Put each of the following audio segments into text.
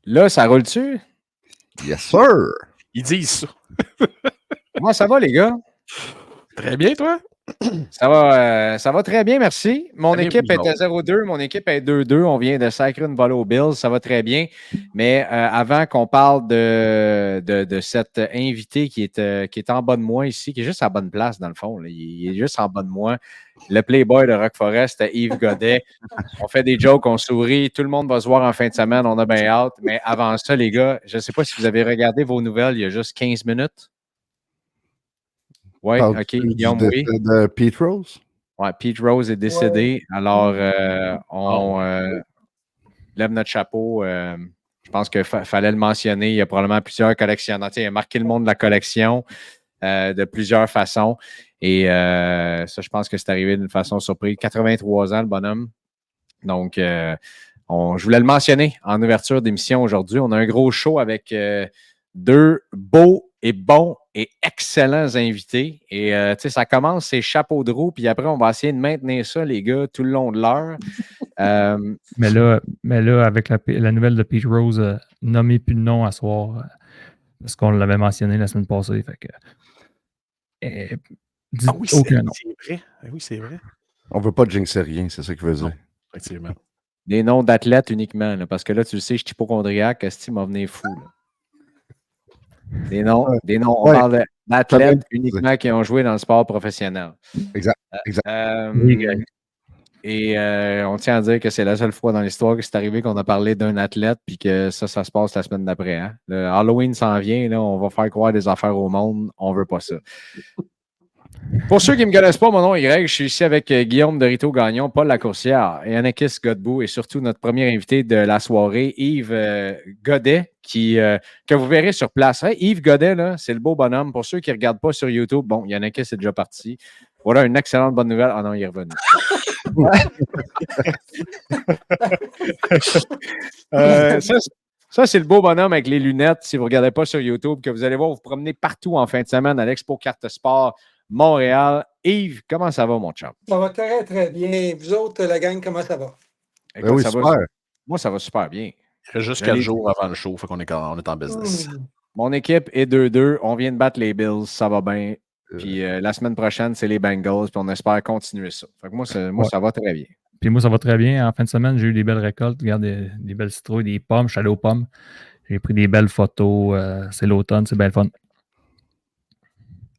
Là, ça roule-tu? Yes, sir! Ils disent ça. Comment ça va, les gars? Très bien, toi? Ça va très bien, merci. Mon équipe est à 0-2, mon équipe est 2-2. On vient de sacrer une volée aux Bills, ça va très bien. Mais avant qu'on parle de cet invité qui est en bas de moi ici, qui est juste à la bonne place, dans le fond, là. Il est juste en bas de moi. Le playboy de Rock Forest, Yves Godet. On fait des jokes, on sourit. Tout le monde va se voir en fin de semaine. On a bien hâte. Mais avant ça, les gars, je ne sais pas si vous avez regardé vos nouvelles il y a juste 15 minutes. Oui, OK. Guillaume, oui. De Pete Rose? Oui, Pete Rose est décédé. Ouais. Alors, on lève notre chapeau. Je pense qu'il fallait le mentionner. Il y a probablement plusieurs collectionneurs. Il a marqué le monde de la collection de plusieurs façons. Et ça, je pense que c'est arrivé d'une façon surprise. 83 ans, le bonhomme. Donc, je voulais le mentionner en ouverture d'émission aujourd'hui. On a un gros show avec deux beaux et bons et excellents invités. Et ça commence, c'est chapeau de roue, puis après, on va essayer de maintenir ça, les gars, tout le long de l'heure. Mais là, avec la nouvelle de Pete Rose, nommez plus de nom à soir, parce qu'on l'avait mentionné la semaine passée. Fait que, oui, aucun nom. C'est vrai. Oui, c'est vrai. On veut pas jinxer rien, c'est ça qu'il veut dire. Effectivement. Des noms d'athlètes uniquement, là, parce que là, tu le sais, je suis hypochondriaque, Esti m'a venu fou. Là. Des noms, on parle d'athlètes uniquement qui ont joué dans le sport professionnel. Exact. Et on tient à dire que c'est la seule fois dans l'histoire que c'est arrivé qu'on a parlé d'un athlète puis que ça se passe la semaine d'après. Hein? Le Halloween s'en vient, là, on va faire croire des affaires au monde. On veut pas ça. Pour ceux qui ne me connaissent pas, mon nom est Greg. Je suis ici avec Guillaume de Rito Gagnon, Paul Lacourcière et Anakis Godbout et surtout notre premier invité de la soirée, Yves Godet, que vous verrez sur place. Hey, Yves Godet, là, c'est le beau bonhomme. Pour ceux qui ne regardent pas sur YouTube, bon, Yannick est déjà parti. Voilà une excellente bonne nouvelle. Ah non, il est revenu. Ça, c'est le beau bonhomme avec les lunettes. Si vous ne regardez pas sur YouTube, que vous allez voir, vous promenez partout en fin de semaine à l'Expo Carte Sport Montréal. Yves, comment ça va, mon chum? Ça va très, très bien. Vous autres, la gang, comment ça va? Écoute, oui, ça super. va, moi, ça va super bien. Il reste juste 4 jours avant le show, fait qu'on est en business. Mon équipe est 2-2. On vient de battre les Bills, ça va bien. Puis la semaine prochaine, c'est les Bengals, puis on espère continuer ça. Fait que moi, ça va très bien. Puis moi, ça va très bien. En fin de semaine, j'ai eu des belles récoltes. Regarde, des belles citrouilles, des pommes. Je suis allé aux pommes. J'ai pris des belles photos. C'est l'automne, c'est bien le fun.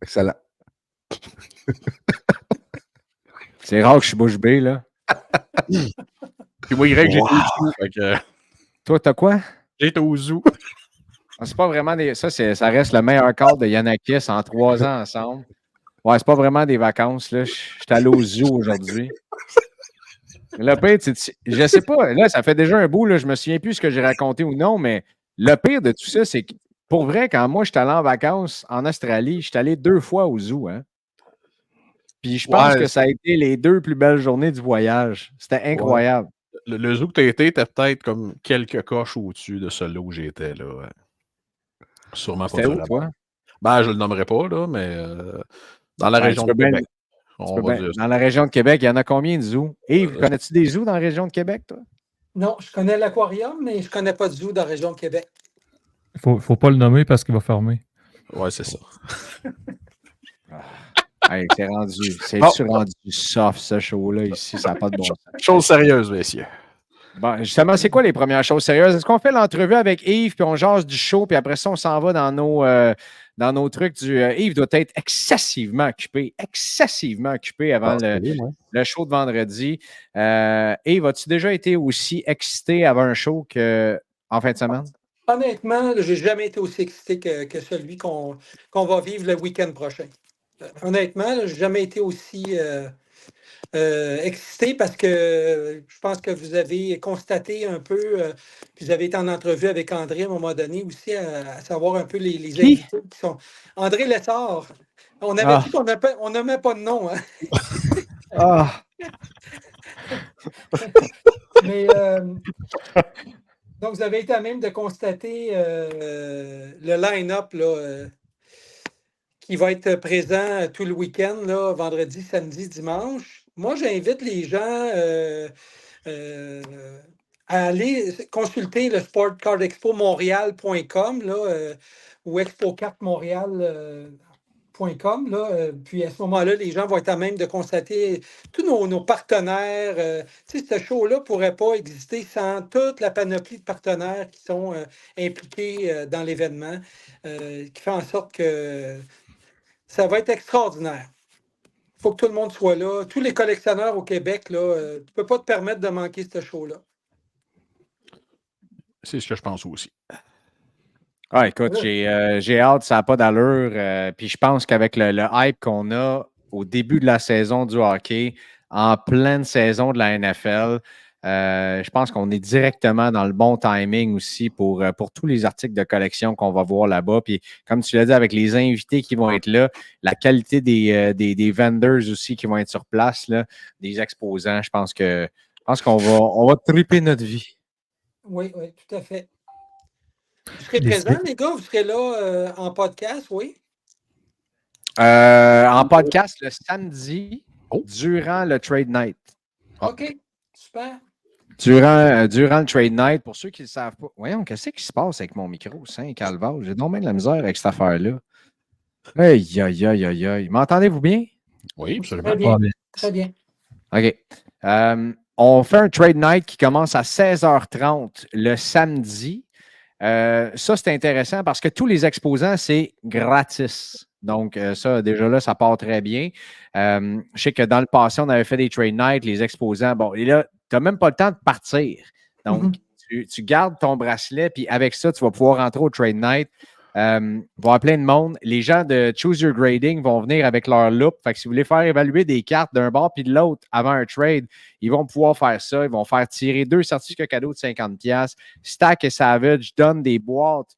Excellent. C'est rare que je suis bouche bée, là. Puis moi, Greg, j'étais au zoo. Toi, t'as quoi? J'étais au zoo. C'est pas vraiment des. Ça reste le meilleur quart de Yanakis en 3 ans ensemble. Ouais, c'est pas vraiment des vacances, là. Je suis allé au zoo aujourd'hui. Le pire, je sais pas, là, ça fait déjà un bout, là, je me souviens plus ce que j'ai raconté ou non, mais le pire de tout ça, c'est que pour vrai, quand moi, j'étais allé en vacances en Australie, j'étais allé 2 fois au zoo, hein. Puis je pense que ça a été les 2 plus belles journées du voyage. C'était incroyable. Ouais. Le zoo que tu as été, t'as peut-être comme quelques coches au-dessus de celui où j'étais, là. Sûrement pas. C'était où, toi? Ben, je le nommerai pas, là, mais dans la région de Québec. Dans la région de Québec, il y en a combien de zoos? Yves, connais-tu des zoos dans la région de Québec, toi? Non, je connais l'aquarium, mais je ne connais pas de zoo dans la région de Québec. Faut pas le nommer parce qu'il va fermer. Ouais, c'est ça. Hey, c'est rendu soft, ce show-là, ici, ça n'a pas de bon sens. Chose sérieuse, messieurs. Bon, justement, c'est quoi les premières choses sérieuses? Est-ce qu'on fait l'entrevue avec Yves, puis on jase du show, puis après ça, on s'en va dans nos trucs Yves doit être excessivement occupé avant le show de vendredi. Yves, as-tu déjà été aussi excité avant un show qu'en fin de semaine? Honnêtement, je n'ai jamais été aussi excité que celui qu'on va vivre le week-end prochain. Honnêtement, je n'ai jamais été aussi excité parce que je pense que vous avez constaté un peu, puis vous avez été en entrevue avec André à un moment donné aussi, à savoir un peu les invités qui sont. André Lessard. On avait dit qu'on nommait pas de nom. Hein? Mais donc, vous avez été à même de constater le line-up là, qui va être présent tout le week-end, là, vendredi, samedi, dimanche. Moi, j'invite les gens allez consulter le sportcardexpomontréal.com ou expo4montréal.com. Puis à ce moment-là, les gens vont être à même de constater tous nos partenaires. Ce show-là ne pourrait pas exister sans toute la panoplie de partenaires qui sont impliqués dans l'événement, qui fait en sorte que ça va être extraordinaire. Il faut que tout le monde soit là. Tous les collectionneurs au Québec, tu ne peux pas te permettre de manquer ce show-là. C'est ce que je pense aussi. Ah, écoute, j'ai hâte, ça n'a pas d'allure. Puis je pense qu'avec le hype qu'on a au début de la saison du hockey, en pleine saison de la NFL, je pense qu'on est directement dans le bon timing aussi pour tous les articles de collection qu'on va voir là-bas. Puis comme tu l'as dit, avec les invités qui vont être là, la qualité des vendors aussi qui vont être sur place, là, des exposants, je pense qu'on va triper notre vie. Oui, tout à fait. Vous serez présents, les gars? Vous serez là en podcast, oui? En podcast le samedi, durant le Trade Night. OK, super. Durant le Trade Night, pour ceux qui ne le savent pas, voyons, qu'est-ce qui se passe avec mon micro, Saint-Calvaire? J'ai donc bien de la misère avec cette affaire-là. Aïe, aïe, aïe, aïe, aïe. M'entendez-vous bien? Oui, absolument. Très bien. Très bien. OK. On fait un Trade Night qui commence à 16h30 le samedi. Ça, c'est intéressant parce que tous les exposants, c'est gratis. Donc, ça, déjà là, ça part très bien. Je sais que dans le passé, on avait fait des trade nights, les exposants. Bon, et là, tu n'as même pas le temps de partir. Donc, tu gardes ton bracelet, puis avec ça, tu vas pouvoir rentrer au trade night. Il va y avoir plein de monde. Les gens de Choose Your Grading vont venir avec leur loupe. Fait que si vous voulez faire évaluer des cartes d'un bord puis de l'autre avant un trade, ils vont pouvoir faire ça. Ils vont faire tirer 2 certificats cadeaux de 50$. Stack et Savage donnent des boîtes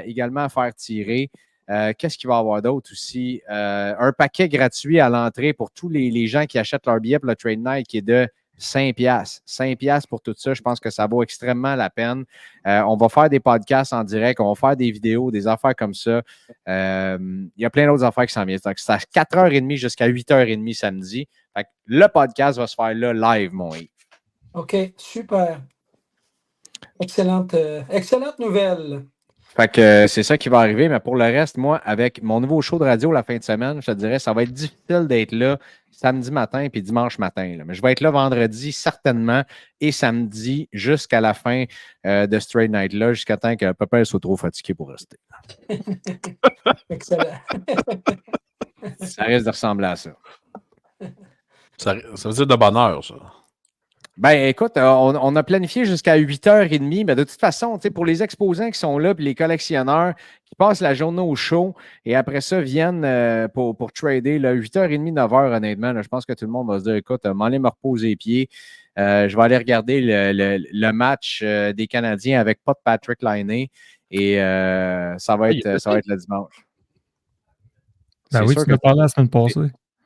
également à faire tirer. Qu'est-ce qu'il va y avoir d'autre aussi? Un paquet gratuit à l'entrée pour tous les gens qui achètent leur billet pour le Trade Night qui est de 5$. 5$ pour tout ça. Je pense que ça vaut extrêmement la peine. On va faire des podcasts en direct. On va faire des vidéos, des affaires comme ça. Il y a plein d'autres affaires qui s'en viennent. Donc, c'est à 4h30 jusqu'à 8h30 samedi. Fait que le podcast va se faire là live, mon Yves. OK, super. Excellente nouvelle. Fait que c'est ça qui va arriver, mais pour le reste, moi, avec mon nouveau show de radio la fin de semaine, je te dirais, ça va être difficile d'être là samedi matin puis dimanche matin. Là. Mais je vais être là vendredi, certainement, et samedi jusqu'à la fin de ce Trade Night-là, jusqu'à temps que papa soit trop fatigué pour rester. Excellent. Ça risque de ressembler à ça. Ça veut dire de bonheur, ça. Ben, écoute, on a planifié jusqu'à 8h30, mais de toute façon, pour les exposants qui sont là, puis les collectionneurs qui passent la journée au show et après ça viennent pour trader, là, 8h30, 9h, honnêtement, là, je pense que tout le monde va se dire, écoute, m'en aller me reposer les pieds. Je vais aller regarder le match des Canadiens avec pas de Patrick Laine et ça va être le dimanche. Ben oui, tu m'as parlé la semaine passée.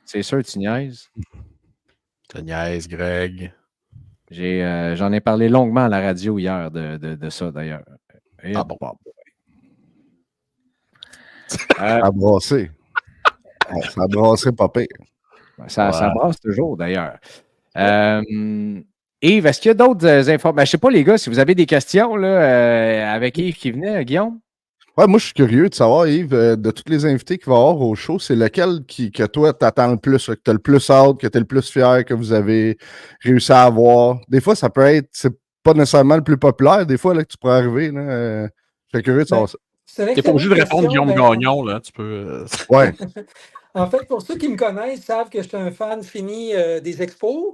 C'est sûr, tu niaises. Tu niaises, Greg. J'en ai parlé longuement à la radio hier de ça, d'ailleurs. Ah bon? Ça a brassé. Ça a brassé pas pire. Ça brasse toujours, d'ailleurs. Yves, est-ce qu'il y a d'autres informations? Je ne sais pas, les gars, si vous avez des questions là, avec Yves qui venait, Guillaume? Ouais, moi, je suis curieux de savoir, Yves, de tous les invités qu'il va y avoir au show, c'est lequel que toi, t'attends le plus, que tu as le plus hâte, que tu es le plus fier, que vous avez réussi à avoir? Des fois, ça peut être, c'est pas nécessairement le plus populaire, des fois, là, que tu pourrais arriver. Je suis curieux de savoir ça. T'es pas obligé de répondre Guillaume Gagnon, là. Tu peux. Ouais. En fait, pour ceux qui me connaissent, savent que je suis un fan fini des expos,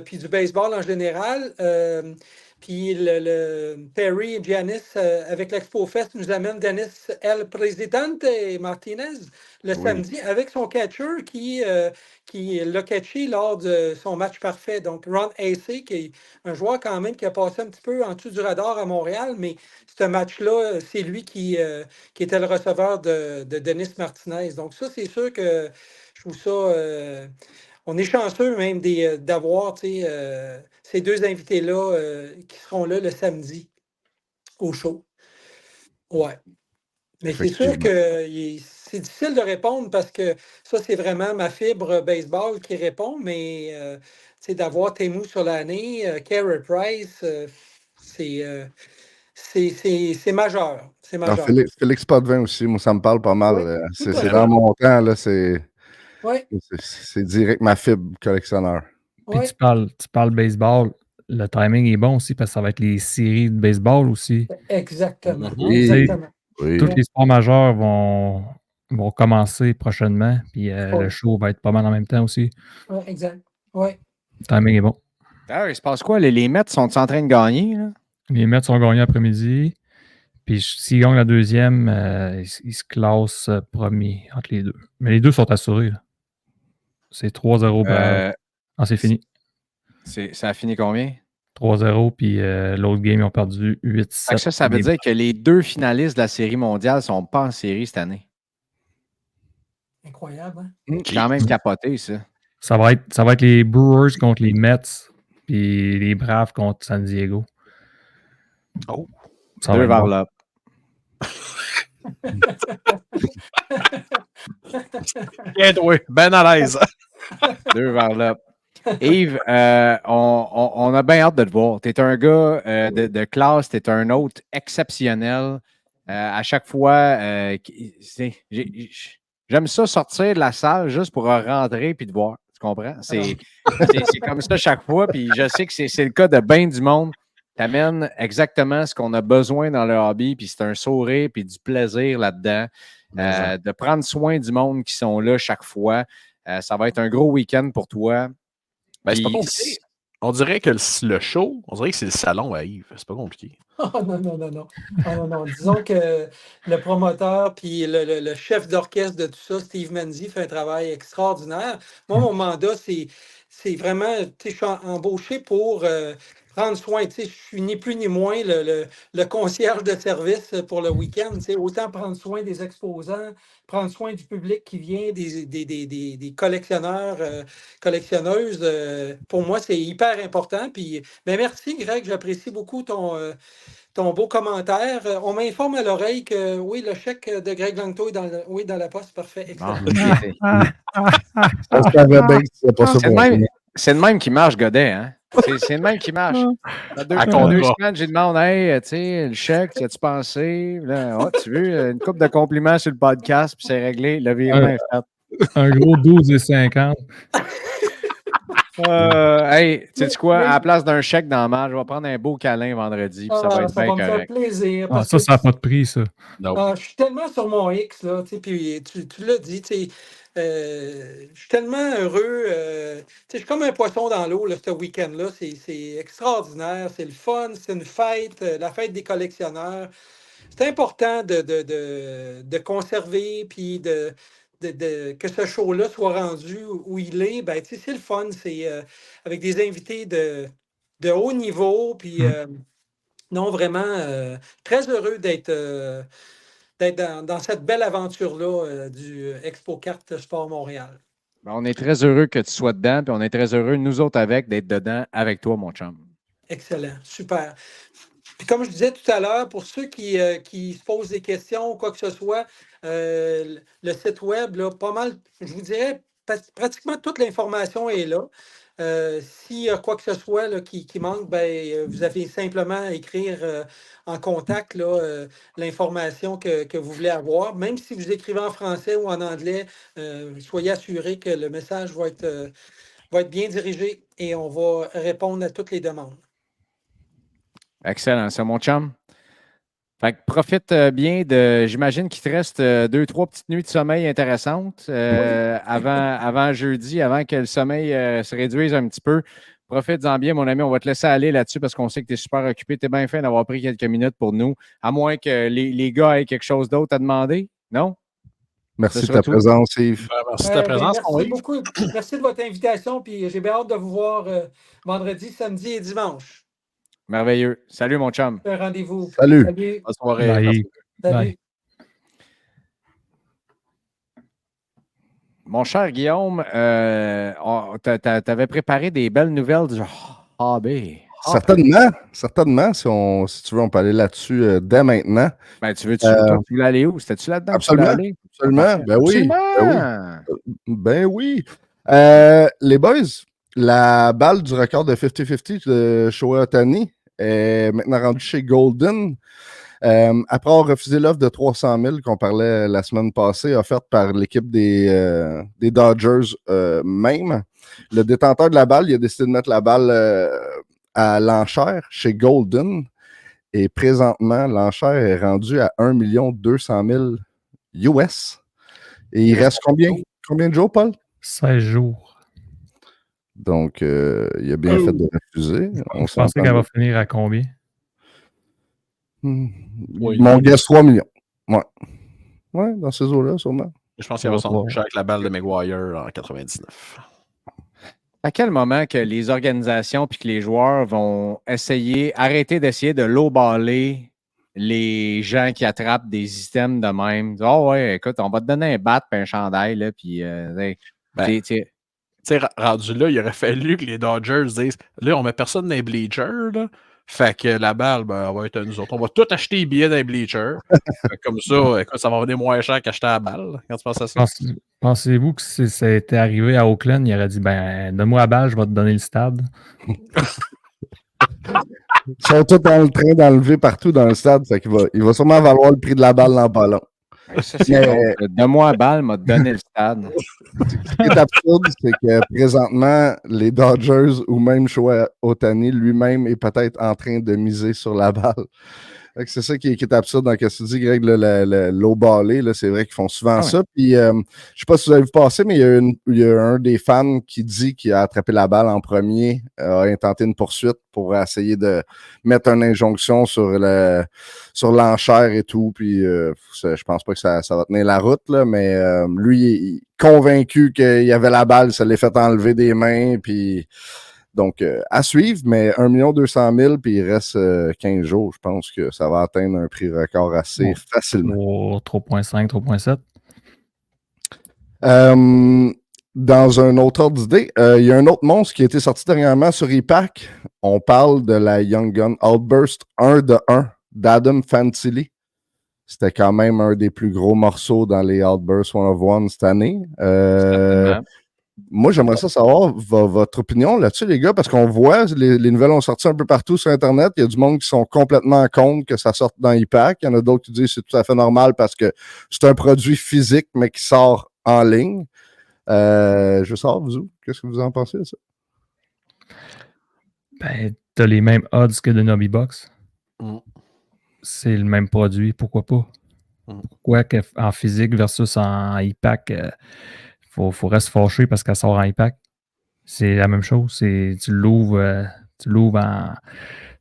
puis du baseball en général. Puis le Perry et Giannis avec l'Expo Fest nous amène Dennis El Presidente Martinez le samedi avec son catcher qui l'a catché lors de son match parfait. Donc, Ron Acey, qui est un joueur quand même qui a passé un petit peu en dessous du radar à Montréal, mais ce match-là, c'est lui qui était le receveur de Dennis Martinez. Donc, ça, c'est sûr que je trouve ça... on est chanceux même d'avoir ces deux invités-là qui seront là le samedi au show. Ouais. Mais c'est sûr que c'est difficile de répondre parce que ça, c'est vraiment ma fibre baseball qui répond, mais d'avoir Temu sur l'année, Carey Price, c'est majeur. C'est Ah, majeur. Félix Potvin aussi, moi, ça me parle pas mal. Oui, C'est tout à fait. dans mon temps, là, c'est Oui, direct ma fibre collectionneur. Puis oui. tu parles baseball, le timing est bon aussi parce que ça va être les séries de baseball aussi. Exactement. Mhm. Exactement. Oui. Tous les sports majeurs vont commencer prochainement, puis le show va être pas mal en même temps aussi. Oui, exact. Oui. Le timing est bon. D'ailleurs, il se passe quoi? Les Mets sont en train de gagner? Là? Les Mets sont gagnés après-midi. Puis s'ils gagnent la deuxième, ils se classent premier entre les deux. Mais les deux sont assurés. Là. C'est 3-0 barrage. Ah, c'est fini. Ça a fini combien? 3-0, puis l'autre game, ils ont perdu 8-7. Ça veut dire que les deux finalistes de la Série mondiale ne sont pas en série cette année. Incroyable, hein? Ok. Quand même capoté, ça. Ça va être les Brewers contre les Mets, puis les Braves contre San Diego. Oh. Ça va Deux être vers bon. là. Bien doué, ben à l'aise. Deux vers là. Yves, on a bien hâte de te voir. Tu es un gars de classe, tu es un hôte exceptionnel. À chaque fois, j'aime ça sortir de la salle juste pour rentrer puis te voir. Tu comprends? C'est comme ça chaque fois. Puis je sais que c'est le cas de bien du monde. Tu amènes exactement ce qu'on a besoin dans le hobby. Puis c'est un sourire puis du plaisir là-dedans. De prendre soin du monde qui sont là chaque fois. Ça va être un gros week-end pour toi. Ben, c'est pas compliqué. On dirait que le show, on dirait que c'est le salon à Yves. C'est pas compliqué. Oh non, non, non, non. Oh, non, non. Disons que le promoteur puis le chef d'orchestre de tout ça, Steve Menzie, fait un travail extraordinaire. Moi, mon mandat, c'est vraiment, tu sais, je suis embauché pour prendre soin, tu sais, je suis ni plus ni moins le concierge de service pour le week-end, tu sais, autant prendre soin des exposants, prendre soin du public qui vient, des collectionneurs, collectionneuses. Pour moi, c'est hyper important. Puis, ben merci, Greg, j'apprécie beaucoup ton beau commentaire. On m'informe à l'oreille que oui, le chèque de Greg Langto est dans la poste. Parfait. Excellent. On savait bien que c'était pas ça pour nous. C'est le même qui marche, Godet. Hein? C'est le même qui marche. Deux semaines, j'ai demandé, hey, tu sais, le chèque, tu as-tu pensé? Là, oh, tu veux, une couple de compliments sur le podcast, puis c'est réglé. Le virement est fait. Un gros 12,50. Hey, tu sais quoi? À la place d'un chèque dans le match, je vais prendre un beau câlin vendredi, puis ça va être bien correct. Ça va me faire plaisir. Ah, ça n'a pas de prix, ça. Je suis tellement sur mon X, là, puis tu l'as dit, je suis tellement heureux. Je suis comme un poisson dans l'eau, ce week-end-là. C'est extraordinaire, c'est le fun, c'est une fête, la fête des collectionneurs. C'est important de conserver, puis que ce show-là soit rendu où il est. Ben, c'est le fun, c'est avec des invités de haut niveau, puis non, vraiment très heureux d'être dans cette belle aventure-là du Expo Carte Sport Montréal. On est très heureux que tu sois dedans, puis on est très heureux, nous autres, d'être dedans avec toi, mon chum. Excellent, super. Puis comme je disais tout à l'heure, pour ceux qui se posent des questions ou quoi que ce soit, le site web, là, pas mal, je vous dirais, pratiquement toute l'information est là. S'il y a quoi que ce soit là, qui manque, ben, vous avez simplement à écrire en contact l'information que vous voulez avoir. Même si vous écrivez en français ou en anglais, soyez assurés que le message va être bien dirigé et on va répondre à toutes les demandes. Excellent, ça, mon chum. Fait que profite bien j'imagine qu'il te reste 2-3 petites nuits de sommeil intéressantes avant jeudi, avant que le sommeil se réduise un petit peu. Profite-en bien, mon ami. On va te laisser aller là-dessus parce qu'on sait que tu es super occupé. Tu es bien fin d'avoir pris quelques minutes pour nous. À moins que les gars aient quelque chose d'autre à demander. Non? Merci de ta présence, Yves. Merci de ta présence, merci beaucoup. Merci de votre invitation. Puis j'ai bien hâte de vous voir vendredi, samedi et dimanche. Merveilleux. Salut, mon chum. Un rendez-vous. Salut. Salut. Bonne soirée. Bye. Salut. Bye. Mon cher Guillaume, tu avais préparé des belles nouvelles du hobby. Certainement. Si tu veux, on peut aller là-dessus dès maintenant. Ben, tu voulais aller où? C'était-tu là-dedans? Absolument. Ben oui. Ben oui. Les boys, la balle du record de 50-50 de Shohei Ohtani est maintenant rendu chez Golden. Après avoir refusé l'offre de 300 000 qu'on parlait la semaine passée, offerte par l'équipe des Dodgers même, le détenteur de la balle, il a décidé de mettre la balle à l'enchère chez Golden. Et présentement, l'enchère est rendue à 1 200 000 US. Et il reste combien de jours, Paul? 16 jours. Donc, il a bien fait de refuser. Je pensais qu'elle va finir à combien? Mon guess, 3 millions. Ouais. Ouais, dans ces eaux-là, sûrement. Je pense qu'il va s'en toucher avec la balle de Maguire en 99. À quel moment que les organisations puis que les joueurs vont arrêter d'essayer de lowballer les gens qui attrapent des items de même? Oh ouais, écoute, on va te donner un bat et un chandail, là, puis tu sais, rendu là, il aurait fallu que les Dodgers disent là, on met personne dans les bleachers, là. Fait que la balle, ben, elle va être à nous autres. On va tout acheter les billets dans les bleachers. Comme ça, écoute, ça va venir moins cher qu'acheter la balle. Quand tu penses à ça? Pensez-vous que si ça était arrivé à Oakland, il aurait dit ben, donne-moi la balle, je vais te donner le stade. Ils sont tous dans le train d'enlever partout dans le stade. Fait qu'il il va sûrement valoir le prix de la balle dans pas long. Donne-moi la balle, m'a donné le stade. Ce qui est absurde, c'est que présentement, les Dodgers ou même Shohei Ohtani lui-même est peut-être en train de miser sur la balle. C'est ça qui est absurde dans ce que tu dis, Greg, le low ballé. C'est vrai qu'ils font souvent ça. Puis, je ne sais pas si vous avez vu passer, mais il y a un des fans qui dit qu'il a attrapé la balle en premier, a intenté une poursuite pour essayer de mettre une injonction sur l'enchère et tout. Puis, je pense pas que ça va tenir la route, là, mais lui, il est convaincu qu'il y avait la balle, ça l'est fait enlever des mains. Puis, donc, à suivre, mais 1 200 000, puis il reste 15 jours. Je pense que ça va atteindre un prix record assez facilement. 3,5, 3,7. Dans un autre ordre d'idée, il y a un autre monstre qui a été sorti dernièrement sur e-Pack. On parle de la Young Gun Outburst 1 de 1 d'Adam Fantilli. C'était quand même un des plus gros morceaux dans les Outburst 1 of 1 cette année. Moi, j'aimerais ça savoir votre opinion là-dessus, les gars, parce qu'on voit, les nouvelles ont sorti un peu partout sur Internet. Il y a du monde qui sont complètement contre que ça sorte dans e-Pack. Il y en a d'autres qui disent que c'est tout à fait normal parce que c'est un produit physique, mais qui sort en ligne. Je veux savoir, vous, qu'est-ce que vous en pensez de ça? Ben, t'as les mêmes odds que de Nobby Box. C'est le même produit, pourquoi pas? Pourquoi en physique versus en e-Pack, faut rester fâché parce qu'elle sort en e-Pack? C'est la même chose. Tu l'ouvres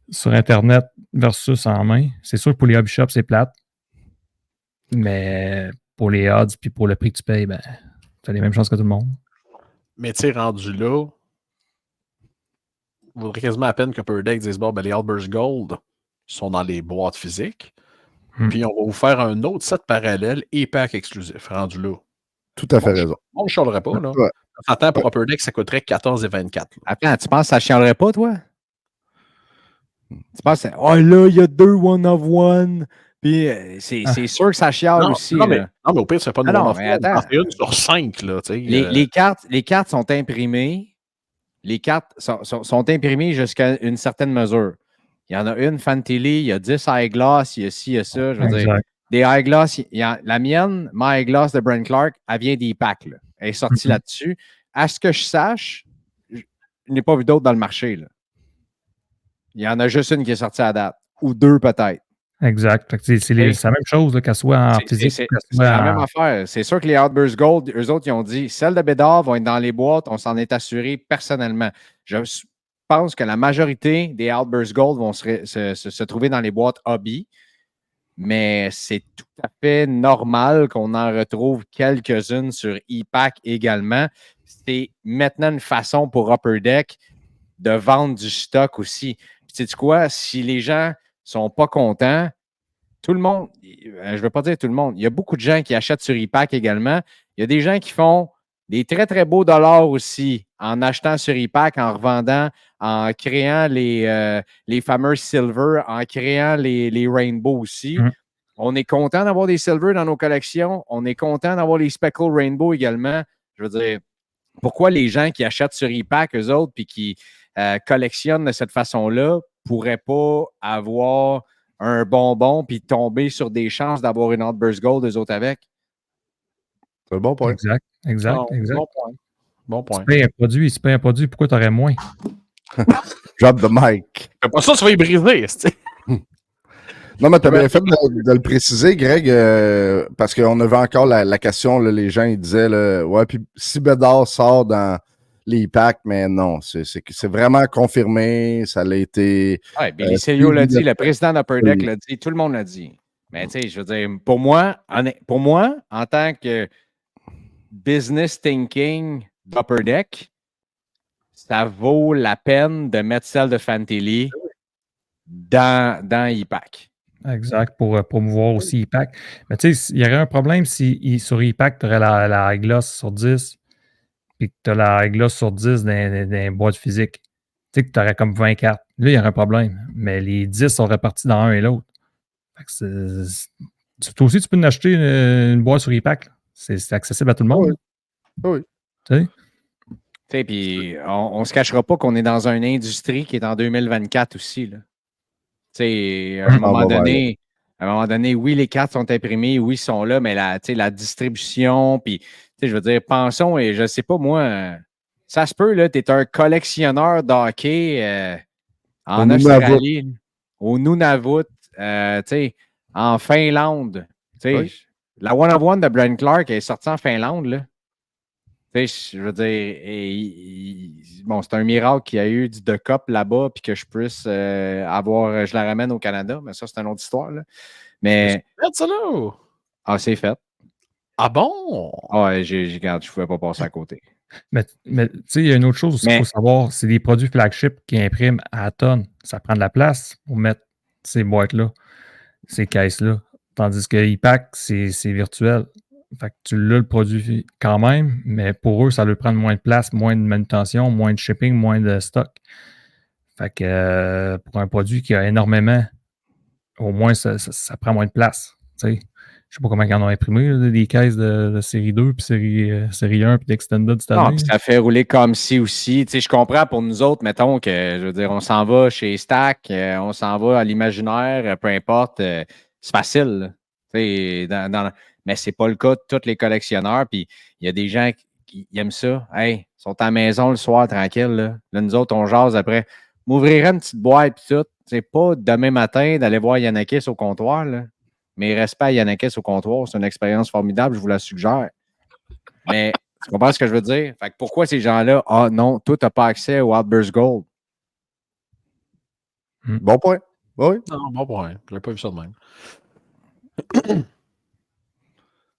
sur Internet versus en main. C'est sûr que pour les hobby shops, c'est plate. Mais pour les odds puis pour le prix que tu payes, ben, tu as les mêmes chances que tout le monde. Mais tu sais, rendu là, il vaudrait quasiment à peine qu'Upper Deck dise bon, ben, les Outburst Gold sont dans les boîtes physiques. Puis on va vous faire un autre set parallèle et pack exclusif, rendu là. Tout à fait raison. On ne chialerait pas, là. Ouais. Attends, pour Upper Deck, ça coûterait 14,24. Attends, tu penses que ça ne chialerait pas, toi? Tu penses, oh là, il y a 2 one of one. Puis c'est sûr que ça chiale aussi. Non, mais au pire, ça fait pas de one of one. Attends. C'est une sur 5, là. Les cartes sont imprimées. Les cartes sont imprimées jusqu'à une certaine mesure. Il y en a une Fantilli, il y a 10 eyeglass, il y a ci, il y a ça. Je veux dire, des eyeglass, la mienne, ma eyeglass de Brent Clark, elle vient des packs. Là. Elle est sortie là-dessus. À ce que je sache, je n'ai pas vu d'autres dans le marché. Là. Il y en a juste une qui est sortie à date. Ou 2 peut-être. Exact. C'est la même chose, qu'elle soit en physique. C'est la même affaire. C'est sûr que les Outburst Gold, eux autres, ils ont dit celles de Bédard vont être dans les boîtes, on s'en est assuré personnellement. Je pense que la majorité des Outburst Gold vont se trouver dans les boîtes hobby, mais c'est tout à fait normal qu'on en retrouve quelques-unes sur e-Pack également. C'est maintenant une façon pour Upper Deck de vendre du stock aussi. Puis sais-tu quoi? Si les gens sont pas contents, tout le monde, je ne veux pas dire tout le monde, il y a beaucoup de gens qui achètent sur e-Pack également. Il y a des gens qui font des très, très beaux dollars aussi en achetant sur e-Pack, en revendant, en créant les fameux silver, en créant les rainbow aussi. On est content d'avoir des silver dans nos collections. On est content d'avoir les speckle rainbow également. Je veux dire, pourquoi les gens qui achètent sur e-Pack, eux autres, puis qui collectionnent de cette façon-là ne pourraient pas avoir un bonbon puis tomber sur des chances d'avoir une Outburst Gold, eux autres avec. C'est un bon point. Exact. Bon point. Tu payes un produit, pourquoi tu aurais moins? Drop the mic. Fais pas ça, tu vas y briser. Non, mais tu as bien fait de le préciser, Greg, parce qu'on avait encore la question, là, les gens ils disaient, là, ouais, puis si Bédard sort dans les packs, mais non, c'est vraiment confirmé, ça l'a été... Oui, Billy Celio l'a dit, le président d'Upper Deck l'a dit, tout le monde l'a dit. Mais tu sais, je veux dire, pour moi, en tant que business thinking d'Upper Deck, ça vaut la peine de mettre celle de Fantilli dans e-pack. Exact, pour promouvoir aussi e-pack. Mais tu sais, il y aurait un problème si sur e-pack, tu aurais la high gloss sur 10, puis que tu as la high gloss sur 10 dans les boîtes physiques. Tu sais que tu aurais comme 20 cartes. Là, il y aurait un problème. Mais les 10 sont répartis dans un et l'autre. Toi aussi, tu peux en acheter une boîte sur e-pack. C'est accessible à tout le monde. Oui. Tu sais, puis on ne se cachera pas qu'on est dans une industrie qui est en 2024 aussi, là. À un moment donné, oui, les cartes sont imprimées, oui, ils sont là, mais la distribution, puis, je veux dire, pensons, et je sais pas, moi, ça se peut, là, tu es un collectionneur d'hockey en Australie, au Nunavut, en Finlande. Oui. La one-of-one de Brian Clark est sortie en Finlande, là. Je veux dire, bon, c'est un miracle qu'il y a eu du The Cup là-bas puis que je puisse je la ramène au Canada, mais ça, c'est une autre histoire. Là. Mais. C'est fait, ça, là? Ah, c'est fait. Ah bon? Ah, ouais, je ne pouvais pas passer à côté. Mais tu sais, il y a une autre chose qu'il faut savoir, c'est des produits flagship qui impriment à la tonne. Ça prend de la place pour mettre ces boîtes-là, ces caisses-là. Tandis que e-pack, c'est virtuel. Fait que tu l'as le produit quand même, mais pour eux, ça leur prend moins de place, moins de manutention, moins de shipping, moins de stock. Fait que pour un produit qui a énormément, au moins ça prend moins de place. Tu sais. Je sais pas comment ils en ont imprimé, là, des caisses de série 2 puis série 1 puis d'Extended cette année. Ça fait rouler comme si aussi. Tu sais, je comprends pour nous autres, mettons que, je veux dire, on s'en va chez Stack, on s'en va à l'imaginaire, peu importe. C'est facile. Tu sais, mais c'est pas le cas de tous les collectionneurs. Puis il y a des gens qui aiment ça. Hey, ils sont à la maison le soir tranquille. Là, nous autres, on jase après. M'ouvrirait une petite boîte et tout. C'est pas demain matin d'aller voir Yanakis au comptoir. Là. Mais respect à Yanakis au comptoir, c'est une expérience formidable, je vous la suggère. Mais tu comprends ce que je veux dire? Fait que pourquoi ces gens-là, ah non, toi, tu n'as pas accès au Outburst Gold? Bon point. Oui. Non, bon point. Je n'avais pas vu ça de même.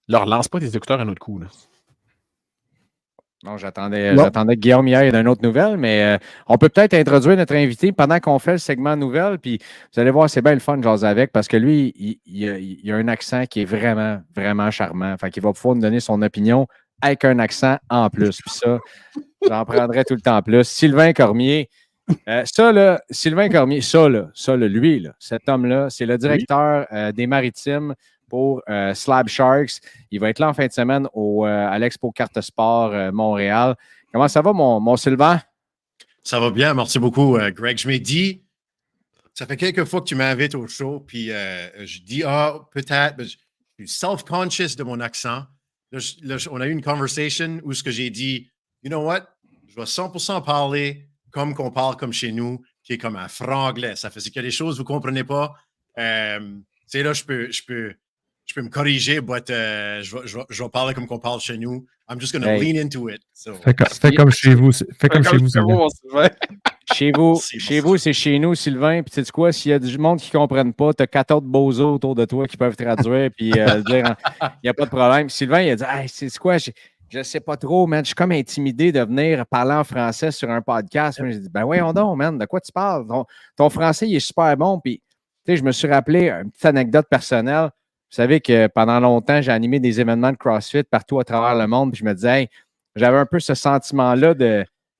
Leur lance pas tes écouteurs un autre coup. Là. Non, j'attendais que Guillaume y aille d'une autre nouvelle, mais on peut peut-être introduire notre invité pendant qu'on fait le segment nouvelle, puis vous allez voir, c'est bien le fun de jaser avec, parce que lui, il a un accent qui est vraiment, vraiment charmant. Fait qu'il va pouvoir nous donner son opinion avec un accent en plus. Puis ça, j'en prendrai tout le temps plus. Sylvain Cormier, Sylvain Cormier, lui, cet homme-là, c'est le directeur des Maritimes pour Slab Sharks. Il va être là en fin de semaine à l'Expo Carte Sport Montréal. Comment ça va, mon Sylvain? Ça va bien, merci beaucoup, Greg. Je m'ai dit, ça fait quelques fois que tu m'invites au show, puis je dis, peut-être, je suis self-conscious de mon accent. Là, on a eu une conversation où j'ai dit, you know what, je vais 100% parler comme qu'on parle comme chez nous, qui est comme un franglais. Ça fait qu'il y a des choses que vous ne comprenez pas. C'est là, je peux me corriger, mais je vais parler comme qu'on parle chez nous. I'm just going to lean into it. So. Fais comme chez vous. Fais comme chez vous, Sylvain. Chez vous, c'est chez nous, Sylvain. Puis, tu sais quoi, s'il y a du monde qui ne comprenne pas, tu as 14 bozos autour de toi qui peuvent traduire puis dire, il n'y a pas de problème. Sylvain, il a dit, hey, c'est quoi, je ne sais pas trop, man. Je suis comme intimidé de venir parler en français sur un podcast. J'ai dit, ben voyons donc, man, de quoi tu parles? Ton français, il est super bon. Puis, tu sais, je me suis rappelé une petite anecdote personnelle. Vous savez que pendant longtemps, j'ai animé des événements de CrossFit partout à travers le monde. Puis je me disais, hey, j'avais un peu ce sentiment-là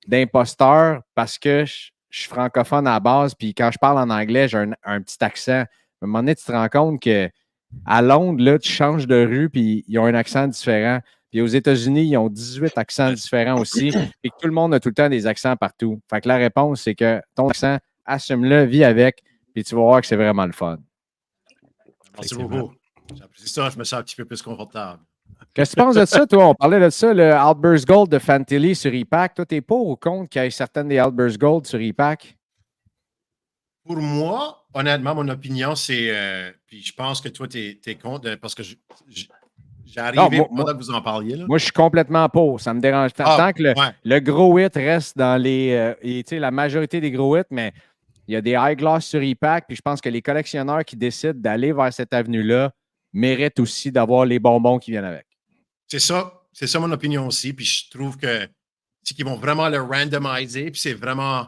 d'imposteur parce que je suis francophone à la base. Puis quand je parle en anglais, j'ai un petit accent. À un moment donné, tu te rends compte qu'à Londres, là, tu changes de rue puis ils ont un accent différent. Puis aux États-Unis, ils ont 18 accents différents aussi. Et que tout le monde a tout le temps des accents partout. Fait que la réponse, c'est que ton accent, assume-le, vis avec, puis tu vas voir que c'est vraiment le fun. Merci beaucoup. J'apprécie ça, je me sens un petit peu plus confortable. Qu'est-ce que tu penses de ça, toi? On parlait de ça, le Outburst Gold de Fantilli sur e-Pack. Toi, t'es pour ou contre qu'il y ait certaines des Outburst Gold sur e-Pack? Pour moi, honnêtement, mon opinion, c'est. Puis je pense que toi, tu es contre, parce que j'ai arrivé pendant que vous en parliez. Là. Moi, je suis complètement pour. Ça me dérange. Tant que le gros hit reste dans les. La majorité des gros hits, mais il y a des high gloss sur e-Pack. Puis je pense que les collectionneurs qui décident d'aller vers cette avenue-là méritent aussi d'avoir les bonbons qui viennent avec. C'est ça mon opinion aussi. Puis je trouve que c'est qu'ils vont vraiment le randomiser. Puis c'est vraiment,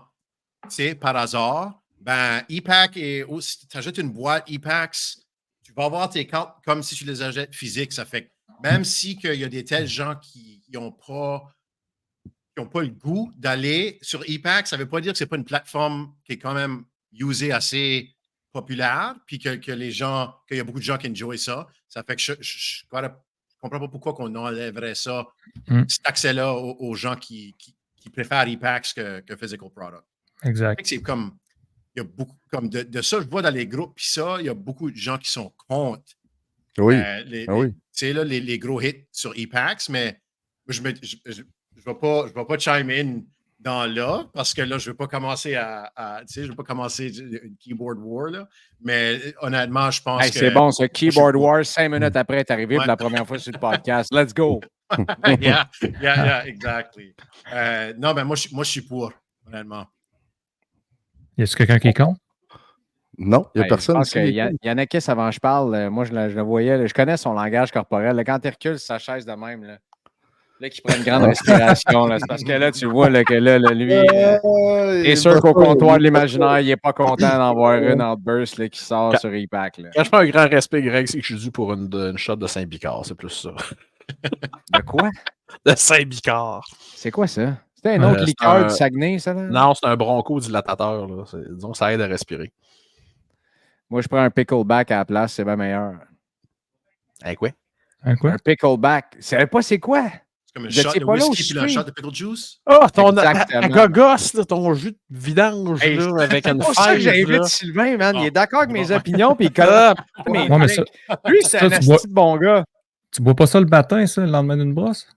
par hasard. Ben, e-Pack, si tu achètes une boîte e-Packs, tu vas avoir tes cartes comme si tu les achètes physiques. Ça fait que même si il y a des tels gens qui n'ont pas le goût d'aller sur e-Pack, ça ne veut pas dire que ce n'est pas une plateforme qui est quand même usée assez populaire, puis qu'il y a beaucoup de gens qui enjoy ça. Ça fait que je ne comprends pas pourquoi on enlèverait ça, cet accès-là aux gens qui préfèrent e-Packs que Physical Product. Exact. C'est comme, il y a beaucoup, comme de ça, je vois dans les groupes, puis ça, il y a beaucoup de gens qui sont contre. Oui. Les gros hits sur e-Packs, mais je ne vais pas chime in dans là, parce que là, je ne veux pas commencer je veux pas commencer une keyboard war, là. Mais honnêtement, je pense que... C'est bon, ce keyboard war, 5 minutes après être arrivé pour la première fois sur le podcast. Let's go! yeah, exactly. Non, ben moi, je suis pour, honnêtement. Y a-t-il quelqu'un qui est contre? Non, il n'y a personne. Je pense qu'il y en a qui, avant que je parle, moi, je le voyais, je connais son langage corporel. Là, quand il recule sa chaise de même, là qu'il prend une grande respiration, c'est parce que là, tu vois que lui, c'est sûr qu'au comptoir de l'imaginaire, il n'est pas content d'en voir une Outburst qui sort sur e-Pack. Quand je fais un grand respect, Greg, c'est que je suis dû pour une shot de Saint-Bicard, c'est plus ça. De quoi? De Saint-Bicard. C'est quoi ça? C'était un autre liqueur du Saguenay, ça? Là? Non, c'est un bronchodilatateur. Disons, ça aide à respirer. Moi, je prends un pickleback à la place, c'est bien meilleur. Un quoi? Un quoi? Un pickleback. Tu savais pas c'est quoi? C'est comme une shot de whisky puis un shot de pickle juice? Ah, ton gogosse, ton jus de vidange avec une fève. J'invite Sylvain, man. Il est d'accord avec mes opinions, puis il connaît mes trucs. Lui, c'est un asti de bon gars. Tu bois pas ça le matin, ça, le lendemain d'une brosse?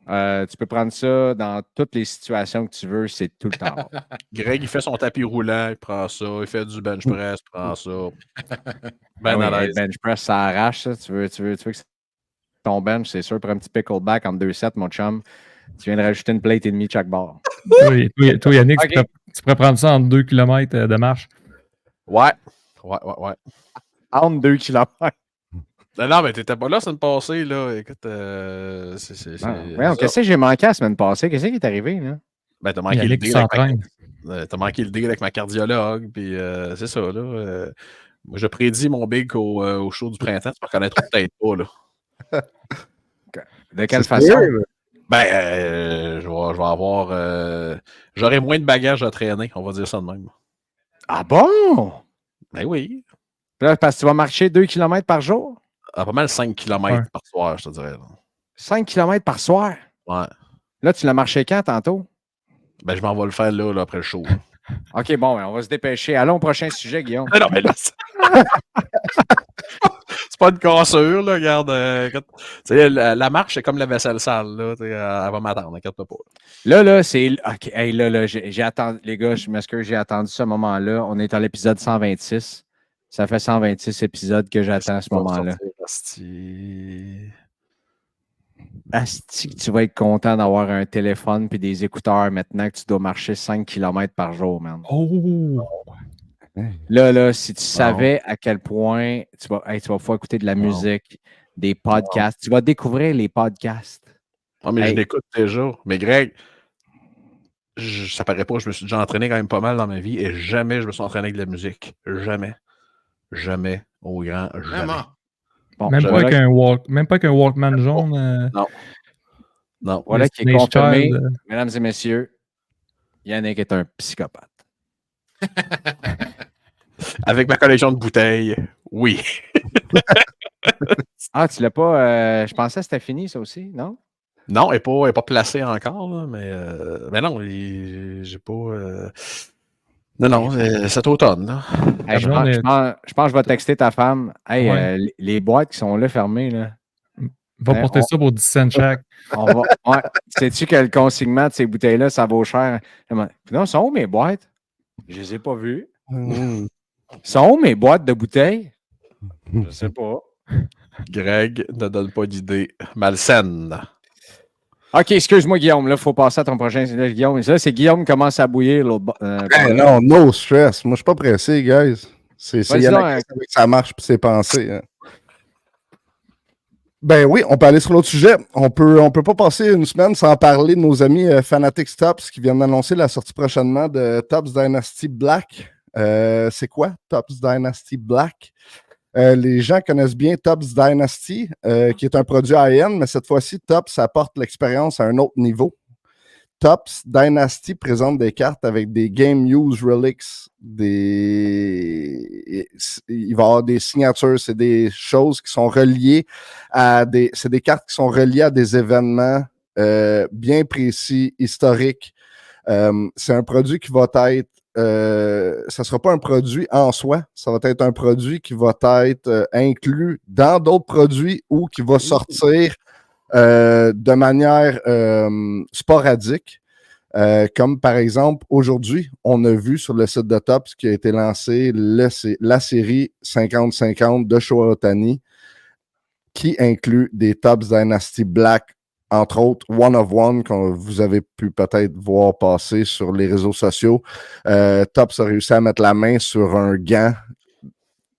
Tu peux prendre ça dans toutes les situations que tu veux, c'est tout le temps. Greg, il fait son tapis roulant, il prend ça. Il fait du bench press, il prend ça. Bench press, ça arrache, ça. Tu veux que ton bench, c'est sûr, pour un petit pickleback en 2-7, mon chum, tu viens de rajouter une plate et demie chaque barre. Oui, toi, Yannick, okay. Tu pourrais prendre ça en 2 km de marche. Ouais. En 2 km. Non, mais t'étais pas là la semaine passée, là. Écoute, qu'est-ce que j'ai manqué la semaine passée? Qu'est-ce qui est arrivé, là? Ben, t'as manqué le deal avec ma cardiologue, puis c'est ça, là. Moi, je prédis mon big au show du printemps. Tu me reconnaîtras peut-être pas, là. De quelle façon? Ben, je vais avoir... j'aurai moins de bagages à traîner, on va dire ça de même. Ah bon? Ben oui. Là, parce que tu vas marcher 2 km par jour? Ah, pas mal 5 km par soir, je te dirais. Là. 5 km par soir? Ouais. Là, tu l'as marché quand, tantôt? Ben, je m'en vais le faire là après le show. OK, bon, on va se dépêcher. Allons au prochain sujet, Guillaume. Non, mais là, c'est pas une cassure, là, regarde. La marche, c'est comme la vaisselle sale, là. Elle va m'attendre, inquiète-toi pas. Là, c'est... OK, hey, là, j'ai attendu... Les gars, je m'excuse, j'ai attendu ce moment-là. On est à l'épisode 126. Ça fait 126 épisodes que j'attends à ce moment-là. Asti que tu vas être content d'avoir un téléphone et des écouteurs maintenant que tu dois marcher 5 km par jour, man. Oh! Là, si tu savais à quel point tu vas pouvoir écouter de la musique, des podcasts, tu vas découvrir les podcasts. Non, mais je l'écoute déjà. Mais Greg, ça paraît pas, je me suis déjà entraîné quand même pas mal dans ma vie et jamais je me suis entraîné avec de la musique. Jamais. Jamais, au grand, jamais. Vraiment? Bon, même pas qu'un Walkman jaune. Non. Voilà qui est confirmé. Mesdames et messieurs, Yannick est un psychopathe. Avec ma collection de bouteilles, oui. Ah, tu l'as pas. Je pensais que c'était fini, ça aussi, non? Non, elle n'est pas placée encore, là, mais non, j'ai pas. Non, cet automne. Là. Hey, je pense que je vais texter ta femme. Hey, Ouais. les boîtes qui sont là fermées, là. Va porter ça pour 10 cents chaque. Ouais. Sais-tu que le consignement de ces bouteilles-là, ça vaut cher? Non, sont où mes boîtes? Je les ai pas vues. Sont où mes boîtes de bouteilles? Je sais pas. Greg ne donne pas d'idée malsaine. OK, excuse-moi, Guillaume. Là, il faut passer à ton prochain. Là, Guillaume, ça, c'est Guillaume qui commence à bouillir. Non, no stress. Moi, je suis pas pressé, guys. C'est Yannick que ça marche puis c'est pensé. Hein. Ben oui, on peut aller sur l'autre sujet. On peut pas passer une semaine sans parler de nos amis Fanatics Tops qui viennent d'annoncer la sortie prochainement de Tops Dynasty Black. C'est quoi Tops Dynasty Black? Les gens connaissent bien Tops Dynasty, qui est un produit high-end, mais cette fois-ci, Tops apporte l'expérience à un autre niveau. Tops Dynasty présente des cartes avec des Game Use Relics. Il va y avoir des signatures, c'est des choses qui sont reliées à des. C'est des cartes qui sont reliées à des événements bien précis, historiques. C'est un produit qui va être. Ça ne sera pas un produit en soi, ça va être un produit qui va être inclus dans d'autres produits ou qui va sortir de manière sporadique. Comme par exemple, aujourd'hui, on a vu sur le site de Tops qui a été lancé la série 50-50 de Shohei Ohtani qui inclut des Tops Dynasty Black, entre autres One of One, que vous avez pu peut-être voir passer sur les réseaux sociaux. Tops a réussi à mettre la main sur un gant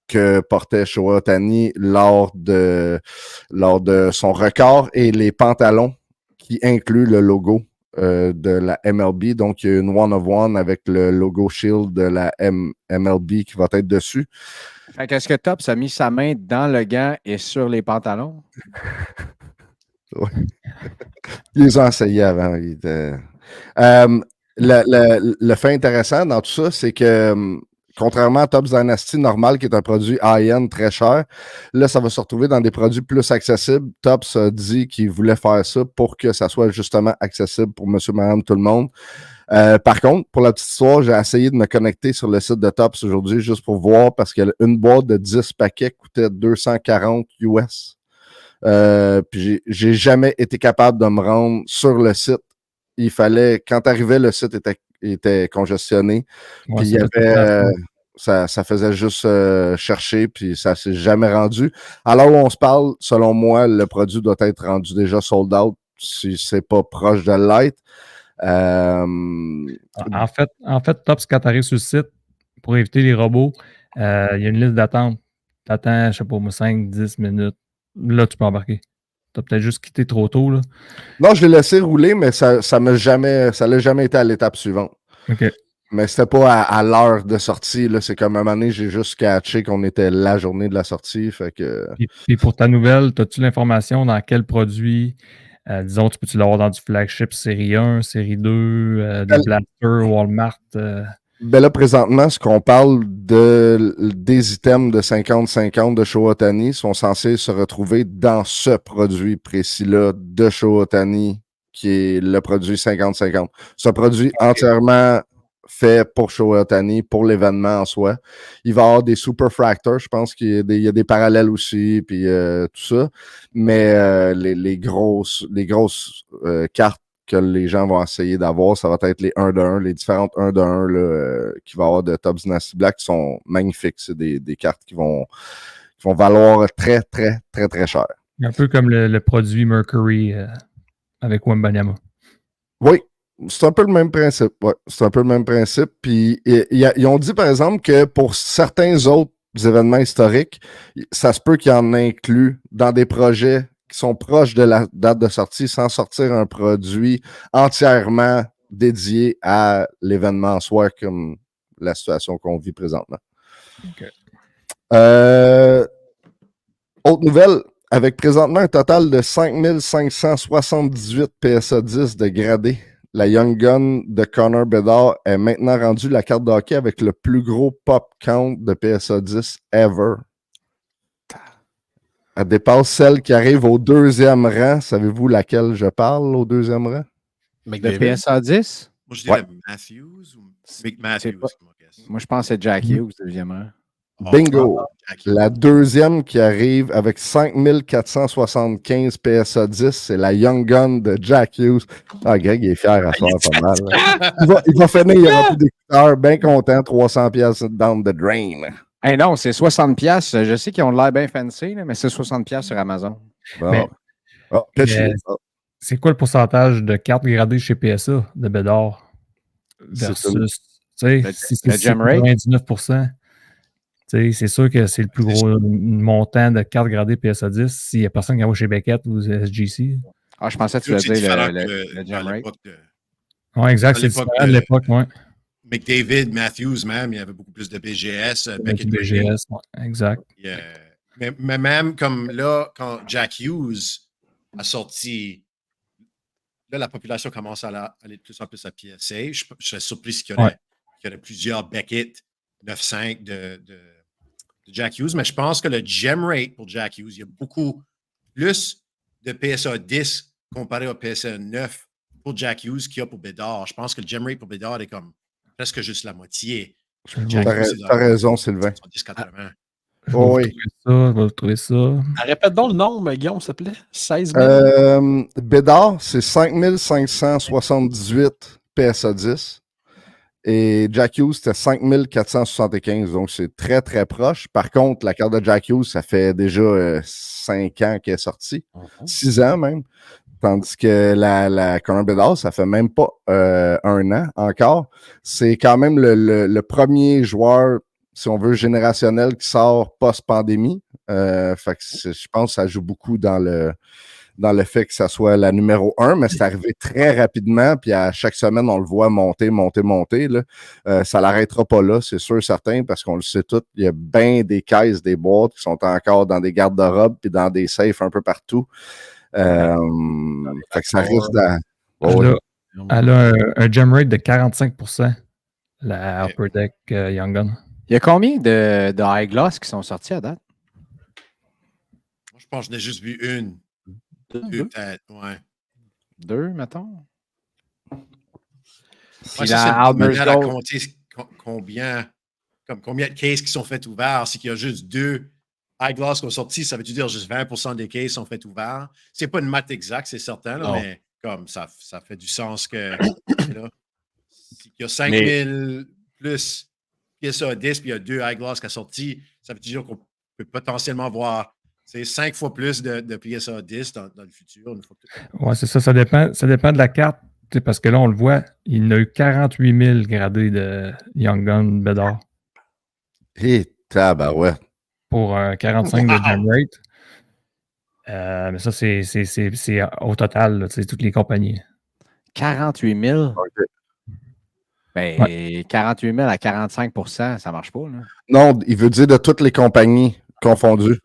que portait Shohei Ohtani lors de son record et les pantalons qui incluent le logo de la MLB. Donc, il y a une one-of-one avec le logo Shield de la MLB qui va être dessus. Fait qu'est-ce que Tops a mis sa main dans le gant et sur les pantalons? Oui. Il les a essayés avant. Le fait intéressant dans tout ça, c'est que contrairement à Tops Dynasty normal, qui est un produit high-end très cher, là, ça va se retrouver dans des produits plus accessibles. Tops a dit qu'il voulait faire ça pour que ça soit justement accessible pour monsieur, madame, tout le monde. Par contre, pour la petite histoire, j'ai essayé de me connecter sur le site de Tops aujourd'hui juste pour voir parce qu'une boîte de 10 paquets coûtait 240 US. Puis j'ai jamais été capable de me rendre sur le site. Il fallait, quand arrivait, le site était congestionné. Ouais, puis il y avait, ça faisait juste chercher, puis ça s'est jamais rendu. Alors où on se parle, selon moi, le produit doit être rendu déjà sold out si c'est pas proche de l'être. En fait, Tops, quand tu arrives sur le site, pour éviter les robots, il y a une liste d'attente. Tu attends, je sais pas, 5-10 minutes. Là, tu peux embarquer. Tu as peut-être juste quitté trop tôt. Là. Non, je l'ai laissé rouler, mais ça l'a jamais été à l'étape suivante. OK. Mais c'était pas à l'heure de sortie. Là. C'est comme à un moment donné, j'ai juste catché qu'on était la journée de la sortie. Fait que... Puis pour ta nouvelle, as-tu l'information dans quel produit? Disons, tu peux-tu l'avoir dans du flagship série 1, série 2, des Blaster, Walmart? Ben là, présentement, ce qu'on parle des items de 50-50 de Shohei Ohtani sont censés se retrouver dans ce produit précis-là de Shohei Ohtani, qui est le produit 50-50. C'est un produit entièrement fait pour Shohei Ohtani, pour l'événement en soi. Il va y avoir des superfractors, je pense qu'il y a des parallèles aussi, puis tout ça. Mais les grosses cartes que les gens vont essayer d'avoir, ça va être les 1 de 1, les différentes 1 de 1 qu'il va y avoir de Tops Dynasty Black qui sont magnifiques. C'est des cartes qui vont valoir très, très, très, très cher. Un peu comme le produit Mercury avec Wembanyama. Oui, c'est un peu le même principe. Ouais, c'est un peu le même principe. Puis ils ont dit, par exemple, que pour certains autres événements historiques, ça se peut qu'ils en incluent dans des projets qui sont proches de la date de sortie sans sortir un produit entièrement dédié à l'événement en soi, comme la situation qu'on vit présentement. Okay. Autre nouvelle, avec présentement un total de 5578 PSA 10 de gradés, la Young Gun de Connor Bedard est maintenant rendue la carte de hockey avec le plus gros pop count de PSA 10 ever. Elle dépasse celle qui arrive au 2e rang. Savez-vous laquelle je parle au 2e rang? Le McDavid. PSA 10? Moi, je dirais Matthews ou Matthews. pas- Moi, je pense que c'est Jack Hughes, deuxièmement. Bingo! La 2e qui arrive avec 5475 PSA 10, c'est la Young Gun de Jack Hughes. Ah, Greg, il est fier à soir pas mal. Il va finir, il aura plus d'écouteurs, bien content, 300 pièces down the drain. Hey, non, c'est 60$. Je sais qu'ils ont l'air bien fancy, là, mais c'est 60$ sur Amazon. Bon. Mais- C'est quoi le pourcentage de cartes gradées chez PSA de Bédard versus, tu sais, si le c'est gem rate? 99%, tu sais, c'est sûr que c'est le plus gros montant de cartes gradées PSA 10 s'il n'y a personne qui envoie chez Beckett ou SGC. Ah, je pensais que tu C'est voulais dire différent le gem rate. Oui, exact, À c'est l'époque différent de l'époque, oui. McDavid, Matthews, même, il y avait beaucoup plus de BGS. Beckett BGS, ouais, exact. Mais même comme là, quand Jack Hughes a sorti, là, la population commence à aller de plus en plus à PSA. Je serais surpris qu'il y aurait plusieurs Beckett 9.5 de Jack Hughes, mais je pense que le gem rate pour Jack Hughes, il y a beaucoup plus de PSA 10 comparé au PSA 9 pour Jack Hughes qu'il y a pour Bédard. Je pense que le gem rate pour Bédard est comme presque juste la moitié. T'as raison, Sylvain. 10-80. Oui. Je vais trouver ça. Répète donc le nombre, Guillaume, s'il te plaît. 16 000. Bédard, c'est 5578 PSA 10. Et Jack Hughes, c'était 5475. Donc, c'est très, très proche. Par contre, la carte de Jack Hughes, ça fait déjà 5 ans qu'elle est sortie. 6 ans même. Tandis que la Connor Bedard, ça fait même pas 1 an encore. C'est quand même le premier joueur, si on veut, générationnel qui sort post-pandémie. Fait que je pense que ça joue beaucoup dans le fait que ça soit la numéro 1, mais c'est arrivé très rapidement, puis à chaque semaine, on le voit monter. Là. Ça l'arrêtera pas là, c'est sûr, certain, parce qu'on le sait tout, il y a bien des caisses, des boîtes qui sont encore dans des garde-robes, puis dans des safes un peu partout. Fait que ça risque Elle a un gem rate de 45%, la Upper Deck Young Gun. Il y a combien de high gloss qui sont sortis à date? Moi, je pense que je n'ai juste vu une. Deux, peut-être, ouais. 2, mettons. Si la Albert's Gold... à compter combien de cases qui sont faites ouverts, c'est qu'il y a juste 2 eyeglass qui sont sortis, ça veut-tu dire juste 20% des cases sont faites ouverts? C'est pas une maths exacte, c'est certain, là, mais comme ça fait du sens que là, il y a 5000 plus PSA 10, puis il y a 2 eyeglass qui sont sortis, ça veut dire qu'on peut potentiellement voir 5 fois plus de PSA 10 dans le futur. Oui, c'est ça. Ça dépend de la carte. Parce que là, on le voit, il y en a eu 48 000 gradés de Young Gun Bédard. Et tabarouette. Pour 45 de gem rate. Mais ça, c'est au total, là, toutes les compagnies. 48 000? Okay. Ben, 48 000 à 45%, ça marche pas, là. Non, il veut dire de toutes les compagnies confondues.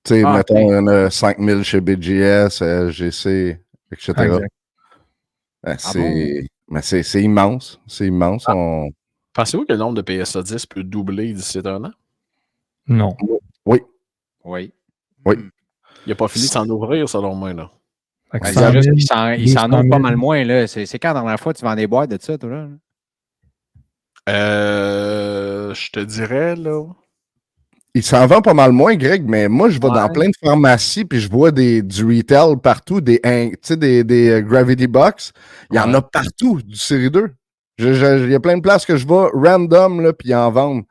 Tu sais, mettons, il y en a 5 000 chez BGS, GC, etc. Mais c'est immense. C'est immense. Pensez-vous que le nombre de PSA 10 peut doubler d'ici 1 an? Non. Oui. Il n'a pas fini de s'en ouvrir, selon moi, là. Il s'en ouvre pas mal moins, là. C'est quand la dernière fois tu vends des boîtes de ça, toi, là? Je te dirais, là... Il s'en vend pas mal moins, Greg, mais moi, je vais dans plein de pharmacies puis je vois du retail partout, des Gravity Box. Il y en a partout, du série 2. Il y a plein de places que je vais random, là, puis ils en vendent.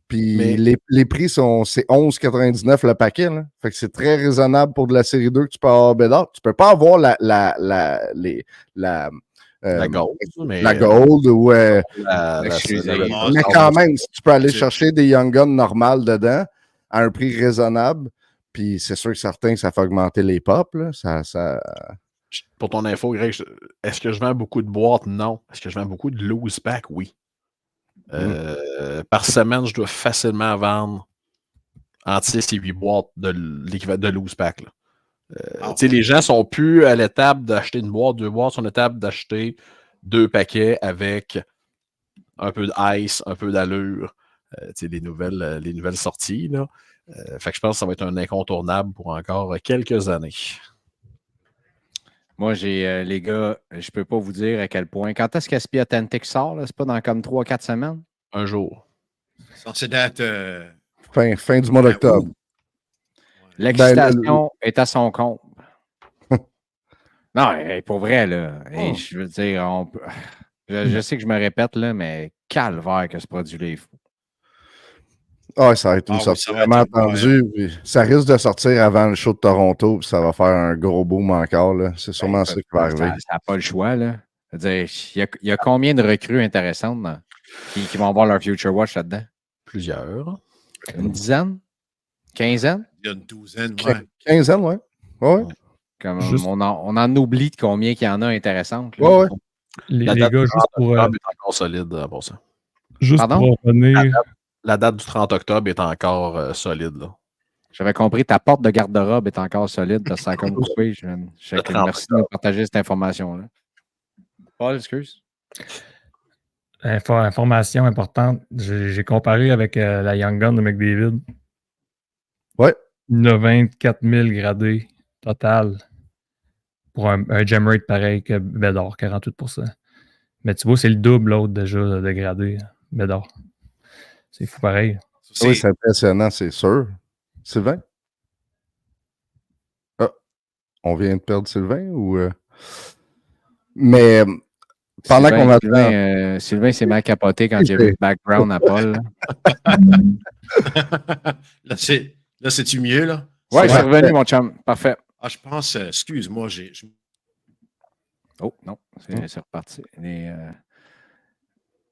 Puis les prix c'est 11,99 le paquet. Là. Fait que c'est très raisonnable pour de la série 2 que tu peux avoir Bédard. Tu peux pas avoir la Gold. La Gold ou mais quand même, si tu peux aller chercher des Young Guns normales dedans à un prix raisonnable, puis c'est sûr que certains, ça fait augmenter les pops. Là. Ça... Pour ton info, Greg, est-ce que je vends beaucoup de boîtes? Non. Est-ce que je vends beaucoup de loose pack? Oui. Par semaine, je dois facilement vendre entre 6 et 8 boîtes de l'équivalent de loose pack. Les gens sont plus à l'étape d'acheter une boîte, 2 boîtes, sont à l'étape d'acheter 2 paquets avec un peu d'ice, un peu d'allure. les nouvelles sorties. Là. Fait que je pense que ça va être un incontournable pour encore quelques années. Moi, les gars, je peux pas vous dire à quel point. Quand est-ce qu'Aspia Authentic sort? Là? C'est pas dans comme 3-4 semaines? Un jour. Censé date. Fin du mois d'octobre. L'excitation est à son comble. Non, pour vrai, là. Je veux dire, je sais que je me répète, là, mais calvaire que ce produit-là est fou. Ah, ça va être une sortie vraiment attendue. Ça risque de sortir avant le show de Toronto, puis ça va faire un gros boom encore. Là. C'est sûrement ça qui va arriver. Ça n'a pas le choix. Là. Il y a combien de recrues intéressantes qui vont avoir leur Future Watch là-dedans? Plusieurs. Une dizaine? Quinzaine? Il y a une douzaine, ouais. Quinzaine, ouais. Ouais. Comme on en oublie de combien qu'il y en a intéressantes. Là. Ouais. Les gars, juste pour. est encore solide pour ça. Juste pour revenir. La date du 30 octobre est encore solide. Là. J'avais compris, ta porte de garde-robe est encore solide parce que ça a comme coupé. Merci de nous partager cette information-là. Paul, excuse. Information importante. J'ai comparé avec la Young Gun de McDavid. Ouais. Il y a 24 000 gradés total pour un gem rate pareil que Bédard, 48%. Mais tu vois, c'est le double l'autre déjà de gradé, Bédard. C'est fou pareil. Oui, c'est impressionnant, c'est sûr. Sylvain? Ah, on vient de perdre Sylvain ou... Mais pendant qu'on attend... Sylvain s'est mal capoté quand il a vu le background à Paul. Là, c'est-tu mieux, là? Ouais, c'est revenu, mon chum. Parfait. Ah, je pense... excuse-moi, Oh, non, c'est reparti.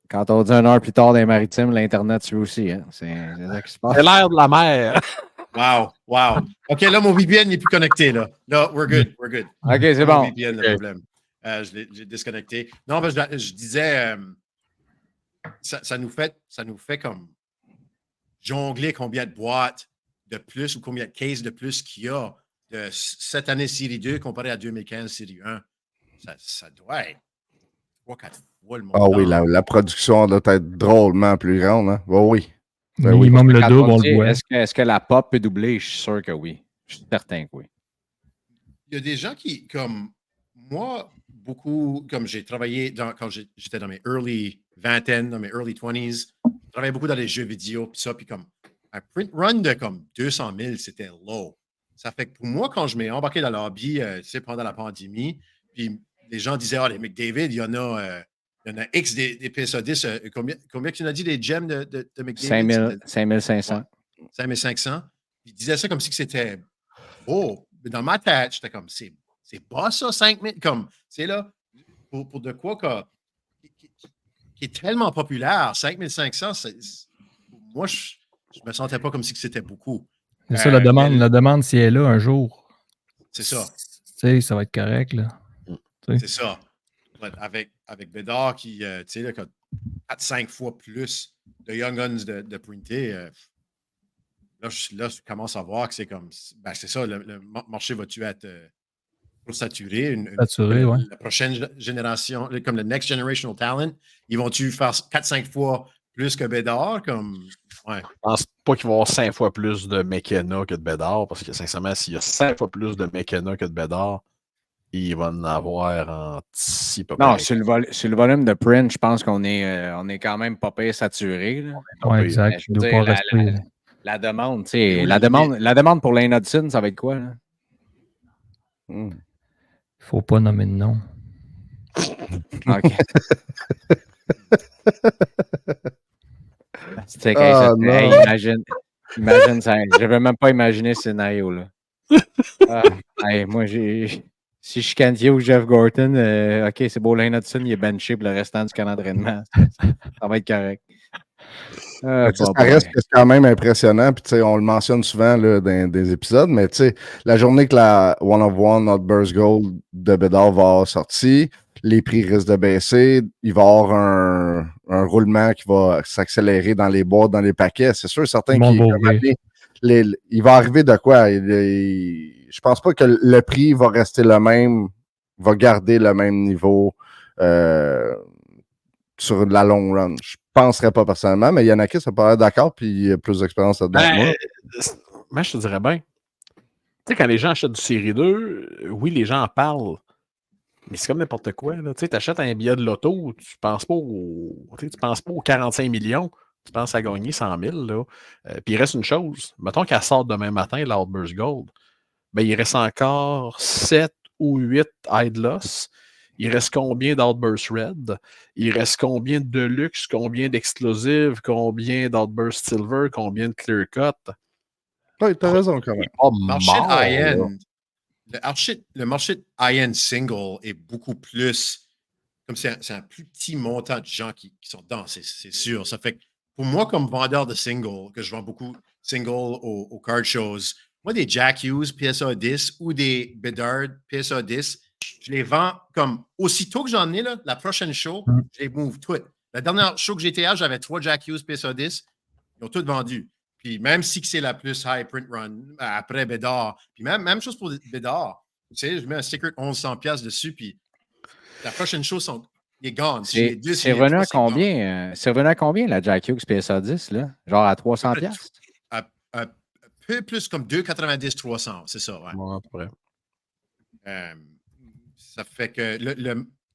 Quand on dit 1 heure plus tard dans les maritimes, l'Internet suit aussi. Hein? C'est ça qui se passe. C'est l'air de la mer. Wow. OK, là, mon VPN n'est plus connecté. Là, we're good. OK, c'est bon. Mon VPN, le problème. J'ai disconnecté. Non, ben, je disais, ça nous fait comme jongler combien de boîtes de plus ou combien de cases de plus qu'il y a de cette année Série 2 comparé à 2015 Série 1. Ça doit être 3-4 fois le montant. Ah oui, la production doit être drôlement plus grande. Hein? Oh, oui. Minimum le double, on le voit. Est-ce que la pop peut doubler? Je suis sûr que oui. Je suis certain que oui. Il y a des gens qui, comme moi, beaucoup, comme j'ai travaillé quand j'étais dans mes early vingtaines, dans mes early 20s, je travaillais beaucoup dans les jeux vidéo, puis ça, puis comme un print run de comme 200 000, c'était low. Ça fait que pour moi, quand je m'ai embarqué dans la hobby, pendant la pandémie, puis les gens disaient, les McDavid, il y en a X des PSA10. Combien tu as dit des gems de McDavid? 5500. 5500. Ils disaient ça comme si c'était beau. Mais dans ma tête, j'étais comme, c'est bas ça, 5000. Comme, c'est là, pour de quoi qui est tellement populaire, 5500, moi, je me sentais pas comme si c'était beaucoup. C'est ça, la demande, si elle est là un jour. C'est ça. Tu sais, ça va être correct, là. C'est ça. Avec Bédard qui, tu sais, là, 4-5 fois plus de Young Guns de printer, là, je commence à voir que c'est comme, c'est ça, le marché va-tu être saturé? Saturé, oui. La prochaine génération, comme le Next Generational Talent, ils vont-tu faire 4-5 fois plus que Bédard? Ouais. Je pense pas qu'il va y avoir 5 fois plus de McKenna que de Bédard, parce que sincèrement, s'il y a 5 fois plus de McKenna que de Bédard, il va en avoir en si peu près. Non, sur le volume de print, je pense qu'on est quand même pas pire saturé. Oui, exact. Je veux dire, la demande, tu sais, la demande pour Lane Hudson, ça va être quoi? Il faut pas nommer de nom. OK. Imagine ça. Je ne vais même pas imaginer ce scénario-là. Moi, si je suis Candier ou Jeff Gorton, OK, c'est beau, Lane Hudson, il est benché pour le restant du camp d'entraînement. Ça va être correct. Ça reste quand même impressionnant. Puis, on le mentionne souvent là, dans des épisodes, mais la journée que la One of One, Not Burst Gold de Bédard va avoir sorti, les prix risquent de baisser. Il va y avoir un roulement qui va s'accélérer dans les boîtes, dans les paquets. C'est sûr, certains il va arriver de quoi? Je pense pas que le prix va rester le même, va garder le même niveau sur la long run. penserais pas personnellement, mais Yanakis a pas l'air d'accord, puis il a plus d'expérience là-dedans que moi. Moi, je te dirais bien. Tu sais, quand les gens achètent du série 2, oui, les gens en parlent. Mais c'est comme n'importe quoi. Tu achètes un billet de loto, tu penses pas aux 45 millions, tu penses à gagner 100 000. Là. Puis il reste une chose. Mettons qu'elle sort demain matin, l'Outburst Gold. Ben, il reste encore 7 ou 8 Idlos. Il reste combien d'Outburst Red? Il reste combien de Deluxe? Combien d'Exclusive? Combien d'Outburst Silver? Combien de Clear Cut? Oui, t'as raison quand même. Marché de high-end. Le marché de high-end single est beaucoup plus. Comme c'est un plus petit montant de gens qui sont dedans, c'est sûr. Ça fait que pour moi, comme vendeur de single, que je vends beaucoup single aux card shows, moi, des Jack Hughes PSA 10 ou des Bedard PSA 10, je les vends comme aussitôt que j'en ai, là, la prochaine show, je les move toutes. La dernière show que j'étais à, j'avais 3 Jack Hughes PSA 10, ils ont toutes vendu. Puis même si c'est la plus high print run, après Bedard, puis même chose pour Bedard, tu sais, je mets un sticker de 1100$ dessus, puis la prochaine chose, il est gone. C'est revenu à combien? C'est revenu à combien la Jack Hughes PSA 10, là? Genre à 300$? Un peu plus comme 2,90, 300, c'est ça, ouais. Ouais, à peu près. Ça fait que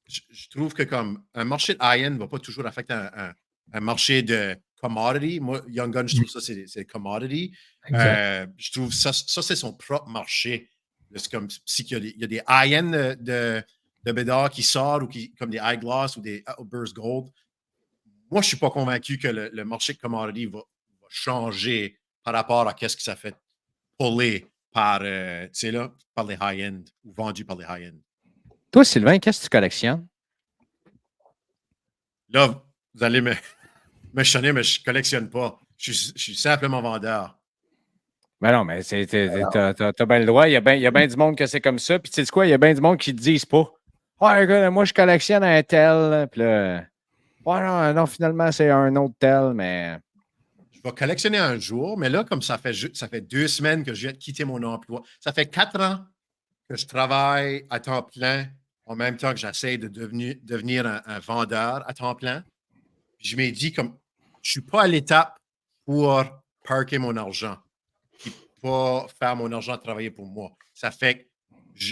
je trouve que comme un marché de high-end ne va pas toujours affecter un marché de commodity. Moi, Young Gun, je trouve ça, c'est commodity. Je trouve ça c'est son propre marché. C'est comme si il y a des high-end de Bedard qui sortent, ou comme des high gloss ou des Burst Gold. Moi, je ne suis pas convaincu que le marché de commodity va changer par rapport à ce que ça fait puller par les high-end ou vendu par les high-end. Toi, Sylvain, qu'est-ce que tu collectionnes? Là, vous allez me chanter, mais je ne collectionne pas. Je suis simplement vendeur. Ben non, mais t'as bien le droit. Il y a bien du monde que c'est comme ça. Puis tu sais quoi, il y a bien du monde qui ne te disent pas. Ouais, gars, moi, je collectionne un tel. Puis là, ouais, non, finalement, c'est un autre tel, mais. Je vais collectionner un jour, mais là, comme ça fait 2 semaines que je viens de quitter mon emploi, ça fait 4 ans que je travaille à temps plein en même temps que j'essaie de devenir un vendeur à temps plein. Puis je m'ai dit, comme je ne suis pas à l'étape pour parker mon argent et pas faire mon argent travailler pour moi. Ça fait que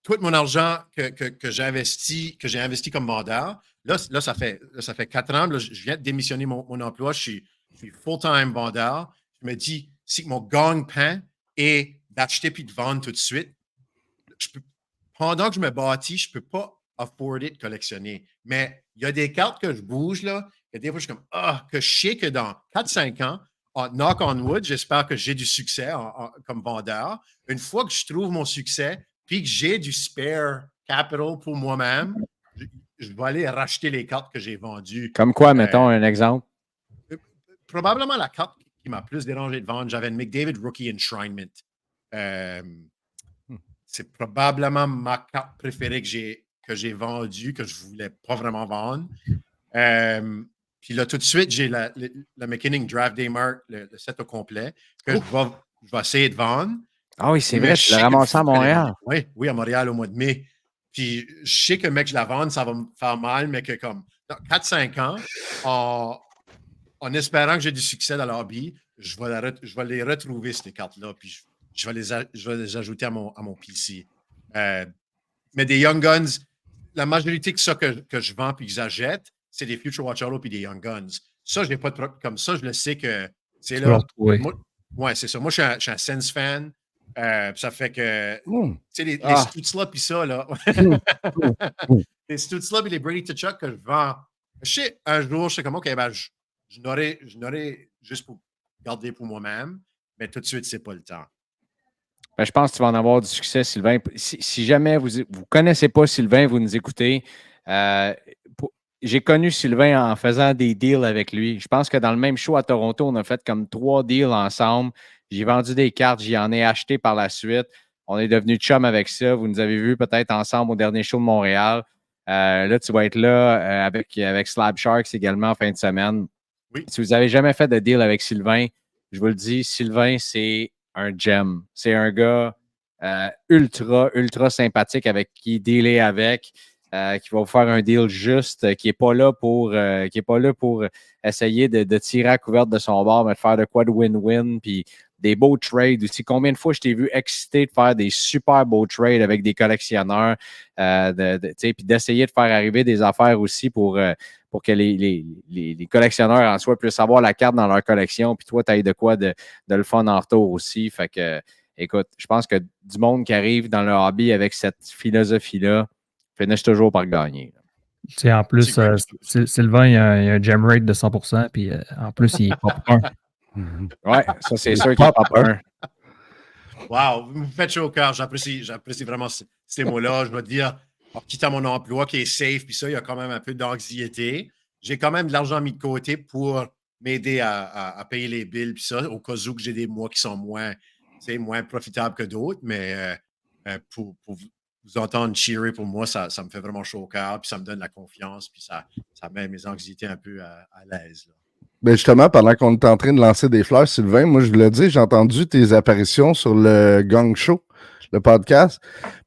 tout mon argent que j'ai investi comme vendeur, là, ça fait 4 ans, là, je viens de démissionner mon emploi, je suis full-time vendeur. Je me dis, si mon gagne-pain est d'acheter puis de vendre tout de suite, pendant que je me bâtis, je ne peux pas afforder de collectionner. Mais il y a des cartes que je bouge, là, et des fois, je suis comme, que je sais que dans 4-5 ans, knock on wood, j'espère que j'ai du succès comme vendeur. Une fois que je trouve mon succès, puis que j'ai du spare capital pour moi-même, je vais aller racheter les cartes que j'ai vendues. Comme quoi, mettons un exemple? Probablement la carte qui m'a plus dérangé de vendre, j'avais une McDavid Rookie Enshrinement. C'est probablement ma carte préférée que j'ai vendue, que je ne voulais pas vraiment vendre. Puis là, tout de suite, j'ai la McKinnon Draft Day Mark, le set au complet, que je vais essayer de vendre. Ah oui, c'est vrai, tu l'as ramassé à Montréal. Oui, à Montréal au mois de mai. Puis je sais que, mec, je la vende, ça va me faire mal, mais que comme 4-5 ans, en espérant que j'ai du succès dans l'hobby, je vais les retrouver, ces cartes-là, puis je vais les ajouter à mon PC. Mais des Young Guns, la majorité de ça que je vends puis que j'achète, c'est des Future Watch Auto puis des Young Guns. Ça, je n'ai pas de problème. Comme ça, je le sais que c'est là. Oui, c'est ça. Moi, je suis un Sense fan. Ça fait que, tu sais, les Stutzla puis ça, là. Les Stutzla puis les Brady Tkachuk que je vends. Je sais, un jour, je sais comme, OK, ben, je n'aurais juste pour garder pour moi-même, mais tout de suite, c'est pas le temps. Ben, je pense que tu vas en avoir du succès, Sylvain. Si jamais vous ne connaissez pas Sylvain, vous nous écoutez, j'ai connu Sylvain en faisant des deals avec lui. Je pense que dans le même show à Toronto, on a fait comme 3 deals ensemble. J'ai vendu des cartes, j'y en ai acheté par la suite. On est devenus chum avec ça. Vous nous avez vus peut-être ensemble au dernier show de Montréal. Là, tu vas être là avec Slab Sharks également en fin de semaine. Oui. Si vous n'avez jamais fait de deal avec Sylvain, je vous le dis, Sylvain, c'est un gem. C'est un gars ultra sympathique avec qui dealer avec. qui va vous faire un deal juste, qui n'est pas là pour essayer de tirer à couverte de son bord, mais de faire de quoi de win-win, puis des beaux trades aussi. Combien de fois je t'ai vu excité de faire des super beaux trades avec des collectionneurs, puis d'essayer de faire arriver des affaires aussi pour que les collectionneurs en soi puissent avoir la carte dans leur collection, puis toi, tu as de quoi de le fun en retour aussi. Fait que, écoute, je pense que du monde qui arrive dans le hobby avec cette philosophie-là finissent toujours par gagner. En plus, Sylvain, il y a un gem rate de 100%, puis en plus, il est pop 1. Ouais, ça, c'est sûr qu'il est pop 1. Wow, vous me faites chaud au cœur. J'apprécie vraiment ces mots-là. Je vais te dire, en quittant mon emploi qui est safe, puis ça, il y a quand même un peu d'anxiété. J'ai quand même de l'argent mis de côté pour m'aider à payer les billes, puis ça, au cas où que j'ai des mois qui sont moins profitables que d'autres. Mais pour vous entendre cheerer, pour moi, ça me fait vraiment chaud au cœur, puis ça me donne la confiance, puis ça met mes anxiétés un peu à l'aise. Là. Ben justement, pendant qu'on est en train de lancer des fleurs, Sylvain, moi, je le dis, j'ai entendu tes apparitions sur le Gang Show, le podcast.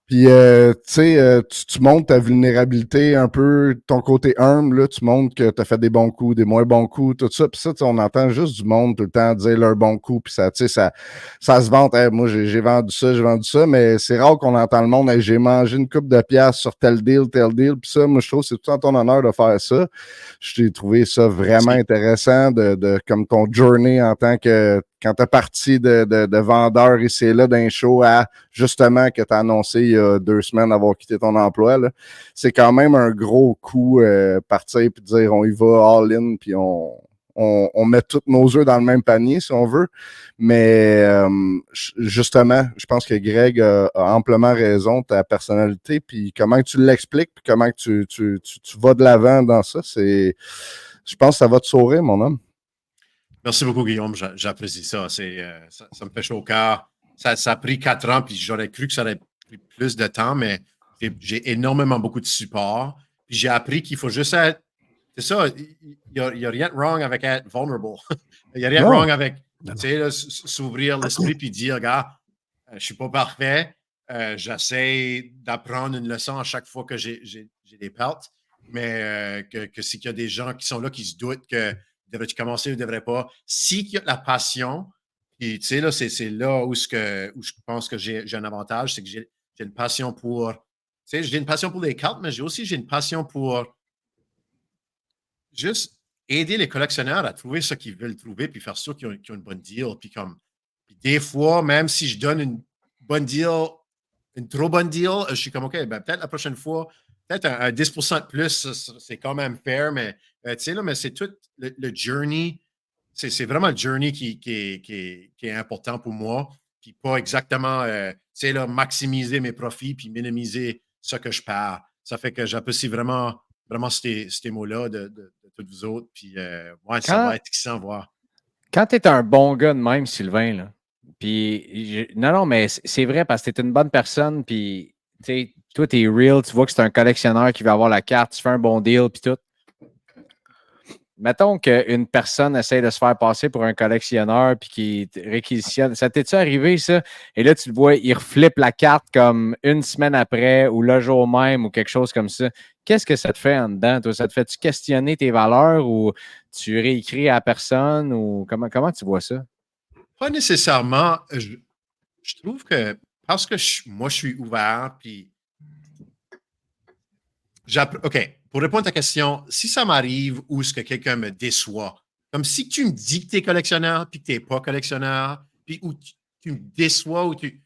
Puis, tu sais, tu montres ta vulnérabilité un peu, ton côté humble, là, tu montres que tu as fait des bons coups, des moins bons coups, tout ça. Puis ça, on entend juste du monde tout le temps dire leurs bons coups, puis ça, tu sais, ça se vante. Hey, moi, j'ai vendu ça, mais c'est rare qu'on entend le monde, hey, j'ai mangé une coupe de piastres sur tel deal. Puis ça, moi, je trouve que c'est tout en ton honneur de faire ça. Je t'ai trouvé ça vraiment intéressant, de comme ton journey en tant que quand tu es parti de vendeur ici et là d'un show à justement que tu as annoncé il y a 2 semaines avoir quitté ton emploi, là, c'est quand même un gros coup partir et dire on y va all-in puis on met tous nos œufs dans le même panier si on veut. Mais justement, je pense que Greg a amplement raison, ta personnalité, puis comment tu l'expliques, puis comment tu vas de l'avant dans ça, je pense que ça va te sauver, mon homme. Merci beaucoup, Guillaume. J'apprécie ça. Ça me fait chaud au cœur. Ça a pris 4 ans, puis j'aurais cru que ça aurait pris plus de temps, mais j'ai énormément beaucoup de support. Puis j'ai appris qu'il faut juste être. C'est ça, il n'y a rien de wrong avec être vulnerable. Il n'y a rien de wrong avec s'ouvrir l'esprit puis dire, regarde, je ne suis pas parfait. J'essaie d'apprendre une leçon à chaque fois que j'ai des pertes, mais que s'il y a des gens qui sont là qui se doutent que devrais-tu commencer ou ne devrais pas, s'il y a de la passion, puis tu sais, là, c'est là où je pense que j'ai un avantage, c'est que j'ai une passion pour, tu sais, j'ai une passion pour les cartes, mais j'ai une passion pour juste aider les collectionneurs à trouver ce qu'ils veulent trouver, puis faire sûr qu'ils ont une bonne deal. Puis des fois, même si je donne une bonne deal, une trop bonne deal, je suis comme, OK, ben, peut-être la prochaine fois, peut-être un 10% de plus, c'est quand même fair, mais tu sais, là, mais c'est tout le journey. C'est vraiment le journey qui est important pour moi. Puis pas exactement, tu sais, là, maximiser mes profits puis minimiser ce que je perds. Ça fait que j'apprécie vraiment ces mots-là de tous vous autres. Puis, ouais, ça va être excitant à voir. Quand tu es un bon gars de même, Sylvain, là, puis, non, mais c'est vrai parce que tu es une bonne personne, puis, tu sais, toi, tu es real, tu vois que c'est un collectionneur qui va avoir la carte, tu fais un bon deal, puis tout. Mettons qu'une personne essaie de se faire passer pour un collectionneur puis qui réquisitionne. Ça t'est-tu arrivé, ça? Et là, tu le vois, il reflippe la carte comme une semaine après ou le jour même ou quelque chose comme ça. Qu'est-ce que ça te fait en dedans, toi? Ça te fait-tu questionner tes valeurs ou tu réécris à personne ou comment tu vois ça? Pas nécessairement. Je trouve que parce que moi, je suis ouvert puis OK. Pour répondre à ta question, si ça m'arrive ou est-ce que quelqu'un me déçoit, comme si tu me dis que tu es collectionneur puis que tu n'es pas collectionneur, puis ou tu me déçois ou tu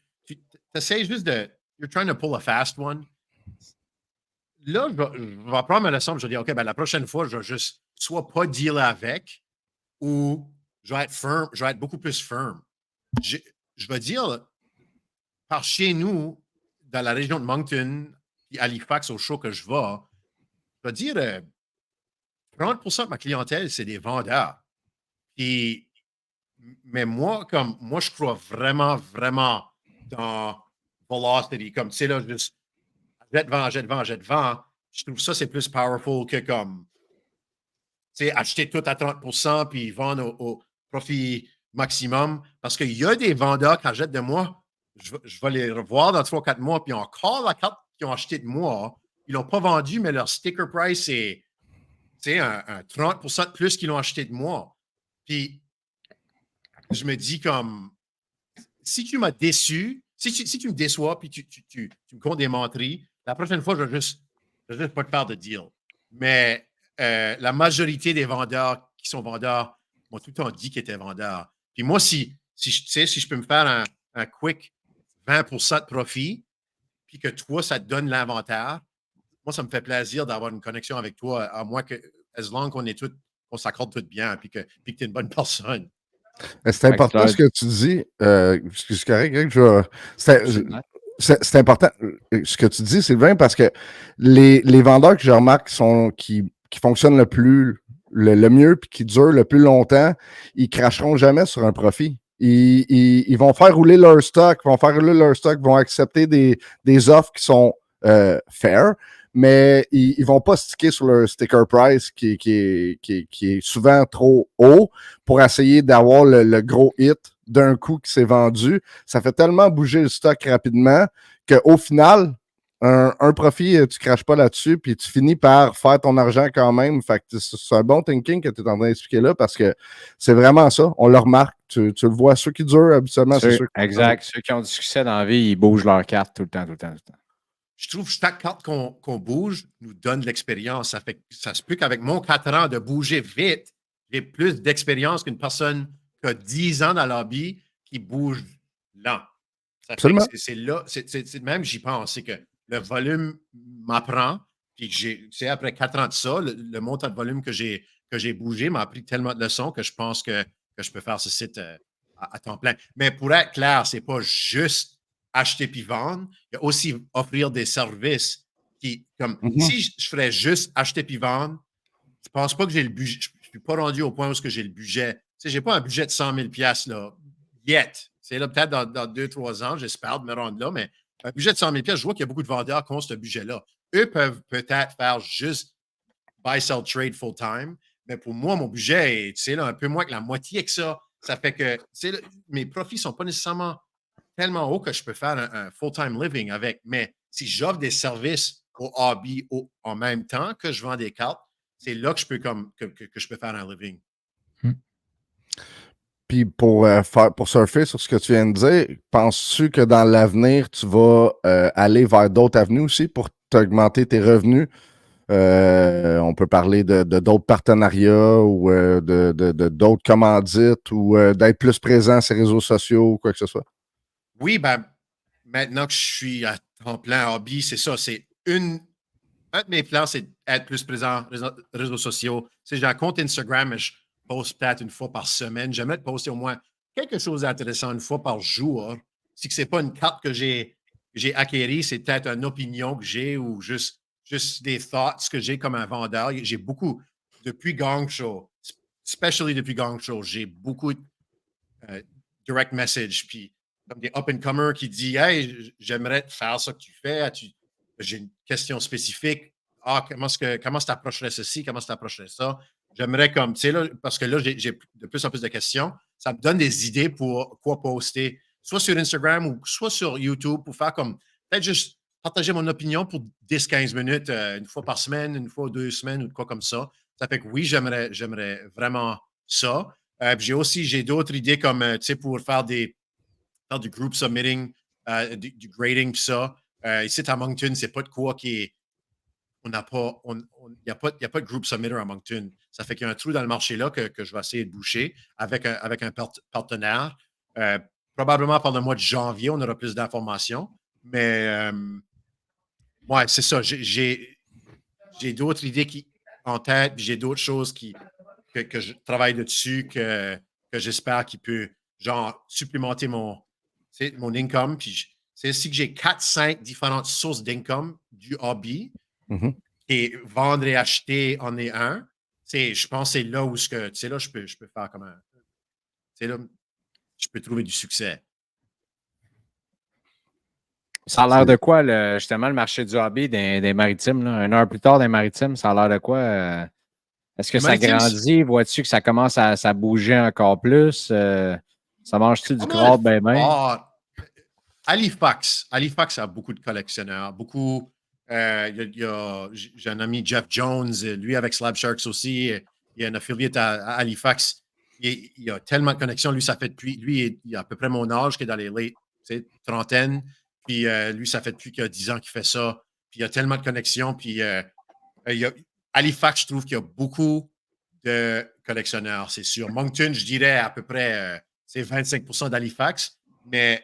essaies juste de. You're trying to pull a fast one. Là, je vais prendre ma leçon et je vais dire, OK, ben, la prochaine fois, je vais juste soit pas dealer avec ou je vais être firm, je vais être beaucoup plus firm. Je vais dire, par chez nous, dans la région de Moncton et Halifax, au show que je vais dire 30% de ma clientèle, c'est des vendeurs. Mais moi, je crois vraiment, vraiment dans velocity. Comme, tu sais, là, juste jette, vend. Je trouve ça, c'est plus powerful que comme, tu sais, acheter tout à 30% puis vendre au profit maximum. Parce qu'il y a des vendeurs qui achètent de moi, je vais les revoir dans 3-4 mois, puis encore la carte qu'ils ont acheté de moi, ils l'ont pas vendu, mais leur sticker price, c'est un 30% de plus qu'ils l'ont acheté de moi. Puis, je me dis comme, si tu m'as déçu, si tu me déçois, puis tu me comptes des menteries, la prochaine fois, je vais juste pas te faire de deal. Mais la majorité des vendeurs qui sont vendeurs m'ont tout le temps dit qu'ils étaient vendeurs. Puis moi, si je peux me faire un quick 20% de profit, puis que toi, ça te donne l'inventaire, moi, ça me fait plaisir d'avoir une connexion avec toi, à moins que, as long qu'on s'accorde tout bien, puis que tu es une bonne personne. C'est important ce que tu dis. C'est correct, Greg. C'est important. Ce que tu dis, Sylvain, parce que les vendeurs que je remarque qui fonctionnent le mieux puis qui durent le plus longtemps, ils cracheront jamais sur un profit. Ils vont faire rouler leur stock, vont accepter des offres qui sont fair, mais ils ne vont pas sticker sur leur sticker price qui est souvent trop haut pour essayer d'avoir le gros hit d'un coup qui s'est vendu. Ça fait tellement bouger le stock rapidement qu'au final, un profit, tu ne craches pas là-dessus, puis tu finis par faire ton argent quand même. Fait que c'est un bon thinking que tu es en train d'expliquer là, parce que c'est vraiment ça. On le remarque. Tu le vois, ceux qui durent habituellement, c'est ceux qui... Exact. Ceux qui ont du succès dans la vie, ils bougent leurs cartes tout le temps. Je trouve que chaque carte qu'on bouge nous donne de l'expérience. Ça se peut qu'avec mon 4 ans de bouger vite, j'ai plus d'expérience qu'une personne qui a 10 ans dans la lobby qui bouge lent. C'est là, même j'y pense, c'est que le volume m'apprend, puis après 4 ans de ça, le montant de volume que j'ai bougé m'a appris tellement de leçons que je pense que je peux faire ce site à temps plein. Mais pour être clair, c'est pas juste acheter puis vendre, il y a aussi offrir des services si je ferais juste acheter puis vendre, je pense pas que j'ai le budget, je suis pas rendu au point où j'ai le budget. Tu sais, j'ai pas un budget de 100 000 $ là, yet. C'est là peut-être dans 2-3 ans, j'espère de me rendre là, mais un budget de 100 000 $, je vois qu'il y a beaucoup de vendeurs qui ont ce budget-là. Eux peuvent peut-être faire juste buy, sell, trade full-time, mais pour moi, mon budget est un peu moins que la moitié que ça. Ça fait que mes profits ne sont pas nécessairement tellement hauts que je peux faire un full-time living avec. Mais si j'offre des services au hobby en même temps que je vends des cartes, c'est là que je peux que je peux faire un living. Puis pour surfer sur ce que tu viens de dire, penses-tu que dans l'avenir, tu vas aller vers d'autres avenues aussi pour t'augmenter tes revenus? On peut parler de d'autres partenariats ou de d'autres commandites ou d'être plus présent sur les réseaux sociaux ou quoi que ce soit. Oui, ben, maintenant que je suis à temps plein hobby, c'est ça. Un de mes plans, c'est d'être plus présent sur les réseaux sociaux. J'ai un compte Instagram, mais je poste peut-être une fois par semaine. J'aimerais poster au moins quelque chose d'intéressant une fois par jour. Si ce n'est pas une carte que j'ai acquérie, c'est peut-être une opinion que j'ai ou juste des thoughts que j'ai comme un vendeur. J'ai beaucoup, depuis Gong Show, especially depuis Gong Show, j'ai beaucoup de direct message, puis comme des up-and-comers qui disent « Hey, j'aimerais faire ça que tu fais. J'ai une question spécifique. Comment tu t'approcherais ceci? Comment tu t'approcherais ça? » J'aimerais comme, tu sais, là, parce que là, j'ai de plus en plus de questions. Ça me donne des idées pour quoi poster, soit sur Instagram ou soit sur YouTube pour faire comme, peut-être juste partager mon opinion pour 10-15 minutes, une fois par semaine, une fois 2 semaines ou de quoi comme ça. Ça fait que oui, j'aimerais vraiment ça. J'ai d'autres idées comme, tu sais, pour faire du group submitting, du grading, tout ça. Ici, à Moncton, c'est pas de quoi qui est. Il n'y a pas de group submitter à Moncton. Ça fait qu'il y a un trou dans le marché là que je vais essayer de boucher avec un partenaire. Probablement pendant le mois de janvier, on aura plus d'informations. Mais ouais, c'est ça. J'ai d'autres idées en tête, j'ai d'autres choses que je travaille dessus, que j'espère qu'il peut genre supplémenter mon income. Puis c'est aussi que j'ai 4-5 différentes sources d'income du hobby. Et vendre et acheter en est un. Je pense que c'est là où là, je peux faire comme un. Là, je peux trouver du succès. Ça a l'air de quoi, justement, le marché du hobby des maritimes? Là? 1 heure plus tard, des maritimes, ça a l'air de quoi? Est-ce que ça grandit? Vois-tu que ça commence à bouger encore plus? Ça mange-tu du crabe bien? Halifax a beaucoup de collectionneurs, beaucoup J'ai un ami, Jeff Jones, lui avec Slab Sharks aussi. Il y a un affiliate à Halifax. Il a tellement de connexions. Lui, ça fait depuis. Lui, il a à peu près mon âge, qui est dans les late trentaines. Puis lui, ça fait depuis qu'il y a 10 ans qu'il fait ça. Puis il y a tellement de connexions. Puis Halifax, je trouve qu'il y a beaucoup de collectionneurs, c'est sûr. Moncton, je dirais à peu près c'est 25% d'Halifax. Mais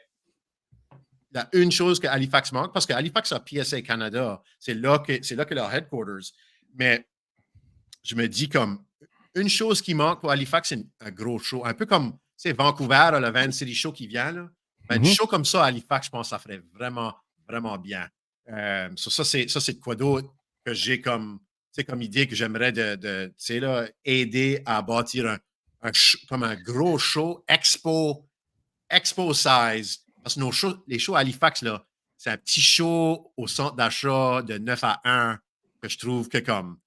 il y a une chose que Halifax manque, parce que Halifax a PSA Canada. C'est là que leur headquarters. Mais je me dis comme une chose qui manque pour Halifax, c'est un gros show. Un peu comme Vancouver, le Van City Show qui vient. Là. Un show comme ça à Halifax, je pense que ça ferait vraiment, vraiment bien. Ça, c'est de quoi d'autre que j'ai comme idée que j'aimerais aider à bâtir comme un gros show expo size. Parce que les shows à Halifax, là, c'est un petit show au centre d'achat de 9 à 1 que je trouve que comme,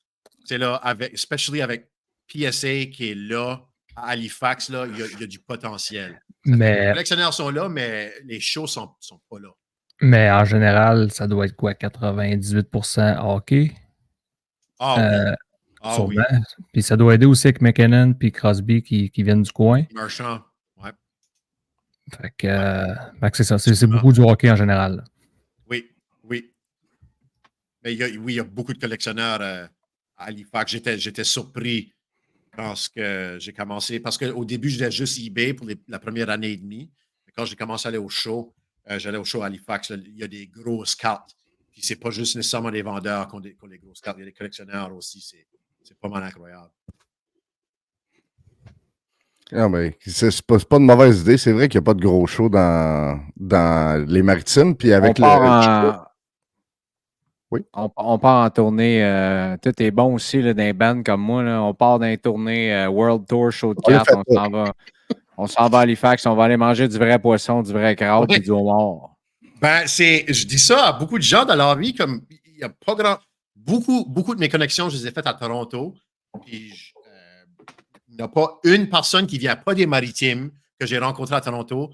là, especially avec PSA qui est là à Halifax, là, il y a du potentiel. Les collectionneurs sont là, mais les shows sont pas là. Mais en général, ça doit être quoi, 98% hockey? Sûrement. Oui. Puis ça doit aider aussi avec McKinnon puis Crosby qui viennent du coin. Marchand, ouais. Fait que c'est ça, c'est beaucoup du hockey en général. Oui. Mais il y a beaucoup de collectionneurs à Halifax. J'étais surpris quand j'ai commencé, parce qu'au début, j'étais juste eBay pour la première année et demie. Mais quand j'ai commencé à aller au show, j'allais au show à Halifax, là, il y a des grosses cartes. Puis c'est pas juste nécessairement des vendeurs qui ont des grosses cartes, il y a des collectionneurs aussi. C'est pas mal incroyable. Non, mais c'est pas une mauvaise idée. C'est vrai qu'il n'y a pas de gros show dans les Maritimes. Puis avec Oui. On part en tournée. Tout est bon aussi là, dans les bands comme moi. Là. On part dans les tournées World Tour, show de cartes. On s'en va à Halifax. On va aller manger du vrai poisson, du vrai crabe et du homard. Je dis ça à beaucoup de gens dans leur vie. Comme il y a pas grand. Beaucoup de mes connexions, je les ai faites à Toronto. Puis il n'y a pas une personne qui ne vient pas des Maritimes que j'ai rencontré à Toronto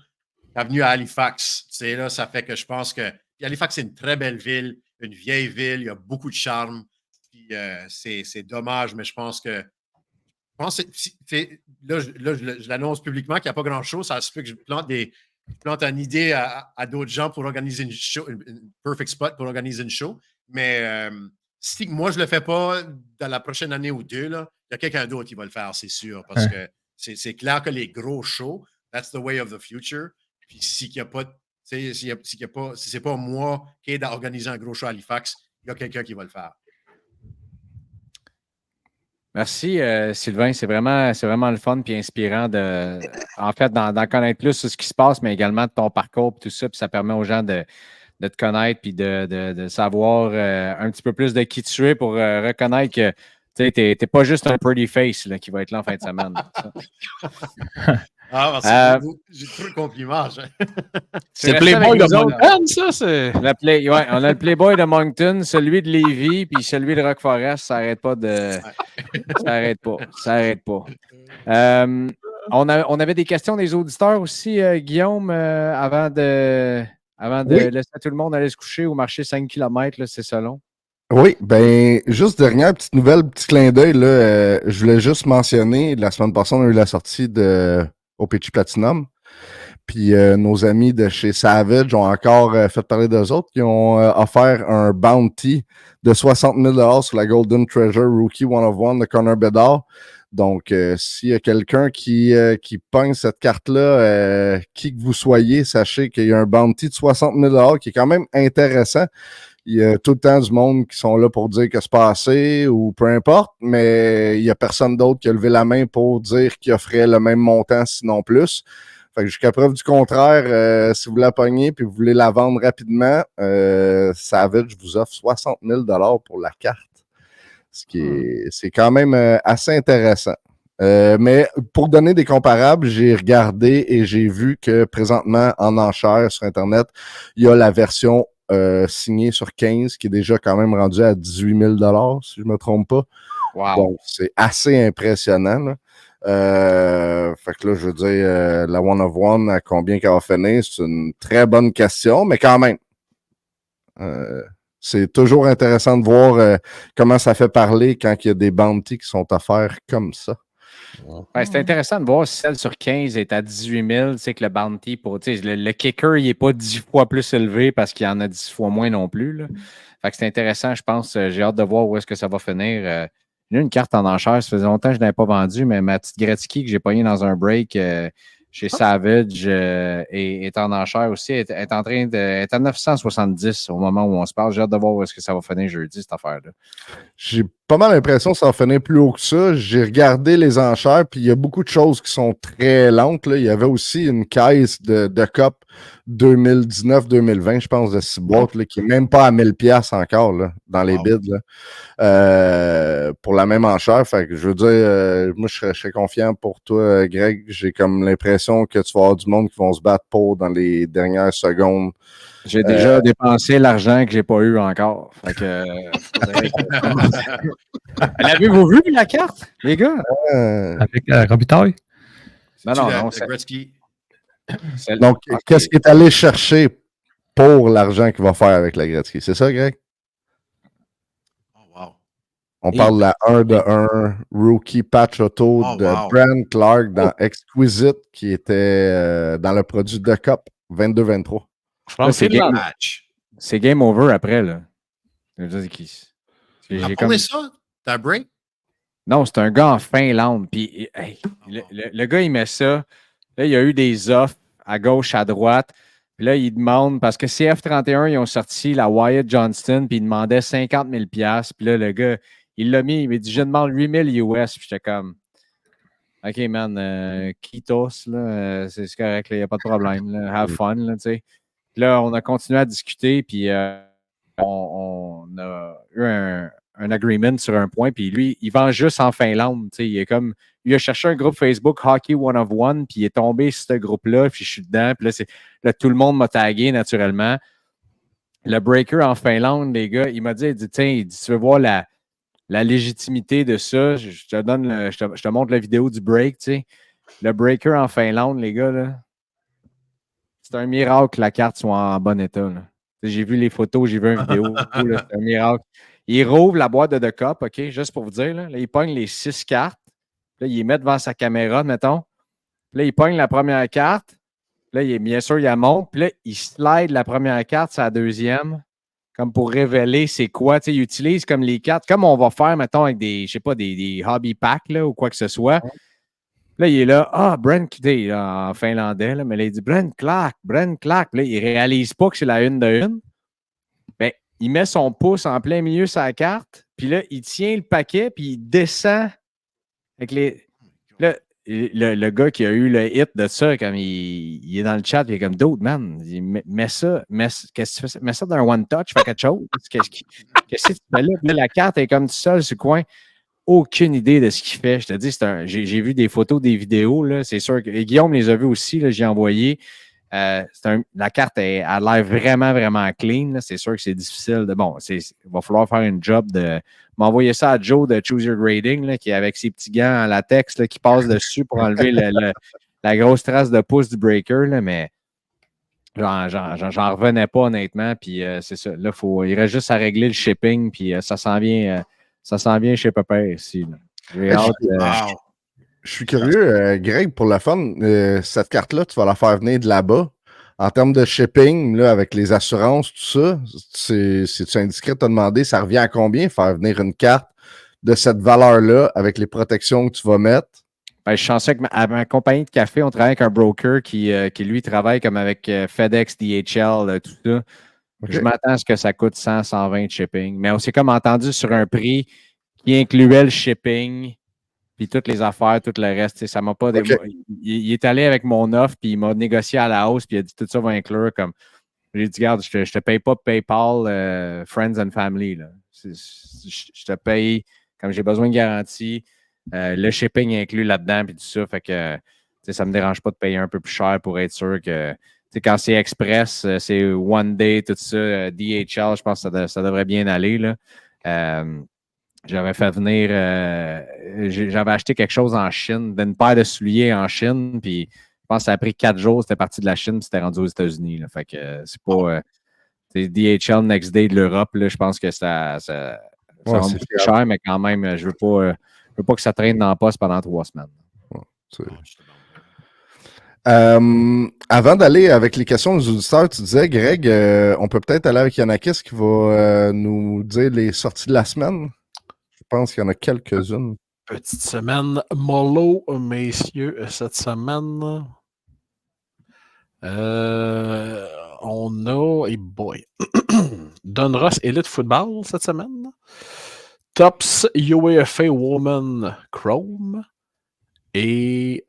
qui est venue à Halifax. Là, ça fait que je pense que Halifax, c'est une très belle ville, une vieille ville, il y a beaucoup de charme. Puis c'est dommage, mais je pense que. Là, je l'annonce publiquement qu'il n'y a pas grand-chose. Ça se fait que je plante une idée à d'autres gens pour organiser une show, une perfect spot pour organiser une show. Mais si moi, je ne le fais pas dans la prochaine année ou deux, là, il y a quelqu'un d'autre qui va le faire, c'est sûr. Parce que c'est clair que les gros shows, that's the way of the future. Puis s'il n'y a pas, si c'est pas moi qui ai organisé un gros show à Halifax, il y a quelqu'un qui va le faire. Merci, Sylvain. C'est vraiment le fun et inspirant d'en connaître plus sur ce qui se passe, mais également de ton parcours et tout ça. Puis ça permet aux gens de te connaître puis de savoir un petit peu plus de qui tu es pour reconnaître que tu n'es pas juste un pretty face là, qui va être là en fin de semaine. Merci beaucoup. J'ai trop de compliments. C'est le Playboy de Moncton, ça? On a le Playboy de Moncton, celui de Lévis, puis celui de Rock Forest. Ça n'arrête pas de. Ça arrête pas. On avait des questions des auditeurs aussi, Guillaume, avant de laisser tout le monde aller se coucher ou marcher 5 km, là, c'est ça long. Oui, juste dernière petite nouvelle, petit clin d'œil, là, je voulais juste mentionner, la semaine passée, on a eu la sortie de OPC Platinum, puis nos amis de chez Savage ont encore fait parler d'eux autres, qui ont offert un bounty de 60 000 sur la Golden Treasure Rookie One of One de Connor Bedard. Donc, s'il y a quelqu'un qui pogne cette carte-là, qui que vous soyez, sachez qu'il y a un bounty de 60 000 qui est quand même intéressant. Il y a tout le temps du monde qui sont là pour dire que c'est pas assez ou peu importe, mais il y a personne d'autre qui a levé la main pour dire qu'il offrait le même montant, sinon plus. Fait que jusqu'à preuve du contraire, si vous la pognez et vous voulez la vendre rapidement, Savage vous offre 60 000 pour la carte. C'est quand même assez intéressant. Mais pour donner des comparables, j'ai regardé et j'ai vu que présentement, en enchère sur Internet, il y a la version signée sur 15 qui est déjà quand même rendue à 18 000 si je ne me trompe pas. Wow. Donc, c'est assez impressionnant. Là. Fait que là, je veux dire, la One of One, à combien qu'elle va finir, c'est une très bonne question, mais quand même. C'est toujours intéressant de voir comment ça fait parler quand il y a des bounties qui sont offerts comme ça. Ouais, c'est intéressant de voir si celle sur 15 est à 18 000. Tu sais que le bounty pour. Le kicker, il n'est pas 10 fois plus élevé parce qu'il y en a 10 fois moins non plus. Là. Fait que c'est intéressant, je pense. J'ai hâte de voir où est-ce que ça va finir. J'ai une carte en enchère. Ça faisait longtemps que je ne l'avais pas vendue, mais ma petite Gretzky que j'ai pognée dans un break chez Savage est en enchère aussi. Elle est en train de. Elle est à 970 au moment où on se parle. J'ai hâte de voir où est-ce que ça va finir jeudi, cette affaire-là. J'ai pas mal l'impression que ça va finir plus haut que ça. J'ai regardé les enchères, puis il y a beaucoup de choses qui sont très lentes. Là. Il y avait aussi une caisse de Cup 2019-2020, je pense, de 6 boîtes, là, qui n'est même pas à 1000$ encore là, dans les bids. Là. Pour la même enchère. Fait que je veux dire, moi, je serais confiant pour toi, Greg. J'ai comme l'impression que tu vas avoir du monde qui vont se battre pour dans les dernières secondes. J'ai déjà dépensé l'argent que j'ai pas eu encore. Fait que, l'avez-vous vu, la carte, les gars? Avec Robitaille? Non. Donc, qu'est-ce qu'il est allé chercher pour l'argent qu'il va faire avec la Gretzky? C'est ça, Greg? Oh, wow. On parle de la 1 de 1 rookie patch auto de Brent Clark dans Exquisite qui était dans le produit de Cup 22-23. C'est game over après, là. J'ai parlé ça? T'as break? Non, c'est un gars en Finlande. Puis, hey, le gars, il met ça. Là, il y a eu des offres à gauche, à droite. Puis là, il demande, parce que CF31, ils ont sorti la Wyatt Johnston, puis ils demandaient 50 000 $. Puis là, le gars, il l'a mis, il m'a dit, je demande 8 000 US. Puis j'étais comme, OK, man, Kitos, là, c'est correct, il n'y a pas de problème. Là, have fun, là, tu sais. Puis là, on a continué à discuter, puis on a eu un agreement sur un point, puis lui, il vend juste en Finlande. Il est comme, il a cherché un groupe Facebook, Hockey One of One, puis il est tombé sur ce groupe-là, puis je suis dedans, puis là, tout le monde m'a tagué naturellement. Le breaker en Finlande, les gars, il m'a dit, tiens, tu veux voir la légitimité de ça, je te montre la vidéo du break, tu sais. Le breaker en Finlande, les gars, là, c'est un miracle que la carte soit en bon état. Là. J'ai vu les photos, j'ai vu une vidéo. C'est un miracle. Il rouvre la boîte de The Cup, OK, juste pour vous dire. Là, il pogne les 6 cartes. Là, il les met devant sa caméra, mettons. Puis là, il pogne la première carte. Là, bien sûr, il la monte. Puis là, il slide la première carte sur la deuxième, comme pour révéler c'est quoi. Il utilise comme les cartes, comme on va faire, mettons, avec des, je sais pas, des hobby packs là, ou quoi que ce soit. Là, il est là, Brent, en finlandais, là, mais là, il dit Brent Clark. Puis là, il réalise pas que c'est la une de une. Ben, il met son pouce en plein milieu sur la carte, puis là, il tient le paquet, puis il descend avec les. Là, le gars qui a eu le hit de ça, comme il est dans le chat, il est comme d'autres, man. Il met ça, qu'est-ce que tu fais? Mets ça dans un one-touch, fais quelque chose. Qu'est-ce que tu fais là? Puis là, la carte est comme tout seul sur le coin. Aucune idée de ce qu'il fait. Je te dis, j'ai vu des photos, des vidéos. Là, c'est sûr que et Guillaume les a vues aussi. Là, j'ai envoyé. La carte a l'air vraiment, vraiment clean. Là. C'est sûr que c'est difficile. Il va falloir faire une job de m'envoyer ça à Joe de Choose Your Grading, là, qui est avec ses petits gants en latex là, qui passe dessus pour enlever la grosse trace de pouce du breaker. Là, mais j'en revenais pas honnêtement. Puis c'est ça. Là, il reste juste à régler le shipping. Puis ça s'en vient. Ça s'en vient chez Papa ici. J'ai hâte. Je suis curieux, Greg, pour le fun, cette carte-là, tu vas la faire venir de là-bas. En termes de shipping, là, avec les assurances, tout ça, c'est-tu indiscret de te demander, ça revient à combien faire venir une carte de cette valeur-là avec les protections que tu vas mettre? Ben, je pensais que ma compagnie de café, on travaille avec un broker qui lui, travaille comme avec FedEx, DHL, tout ça. Okay. Je m'attends à ce que ça coûte 100, 120 de shipping. Mais on s'est comme entendu sur un prix qui incluait le shipping, puis toutes les affaires, tout le reste. Ça m'a pas. Okay. Il est allé avec mon offre, puis il m'a négocié à la hausse, puis il a dit tout ça va inclure comme. J'ai dit, regarde, je te paye pas PayPal, Friends and Family. Là. Je te paye comme j'ai besoin de garantie. Le shipping inclus là-dedans, puis tout ça. Fait que ça me dérange pas de payer un peu plus cher pour être sûr que. Quand c'est express, c'est one day, tout ça, DHL, je pense que ça devrait bien aller. Là. J'avais fait venir, j'avais acheté quelque chose en Chine, d'une paire de souliers en Chine, puis je pense que ça a pris 4 jours, c'était parti de la Chine, puis c'était rendu aux États-Unis. Là. Fait que c'est pas. c'est DHL Next Day de l'Europe, là, je pense que ça va me coûter cher, mais quand même, je veux pas que ça traîne dans la poste pendant 3 semaines. Avant d'aller avec les questions des auditeurs, tu disais, Greg, on peut peut-être aller avec Yanakis qui va nous dire les sorties de la semaine. Je pense qu'il y en a quelques-unes. Petite semaine mollo, messieurs, cette semaine. On a, hey boy, Donruss Elite Football cette semaine. Tops UEFA Woman Chrome. Et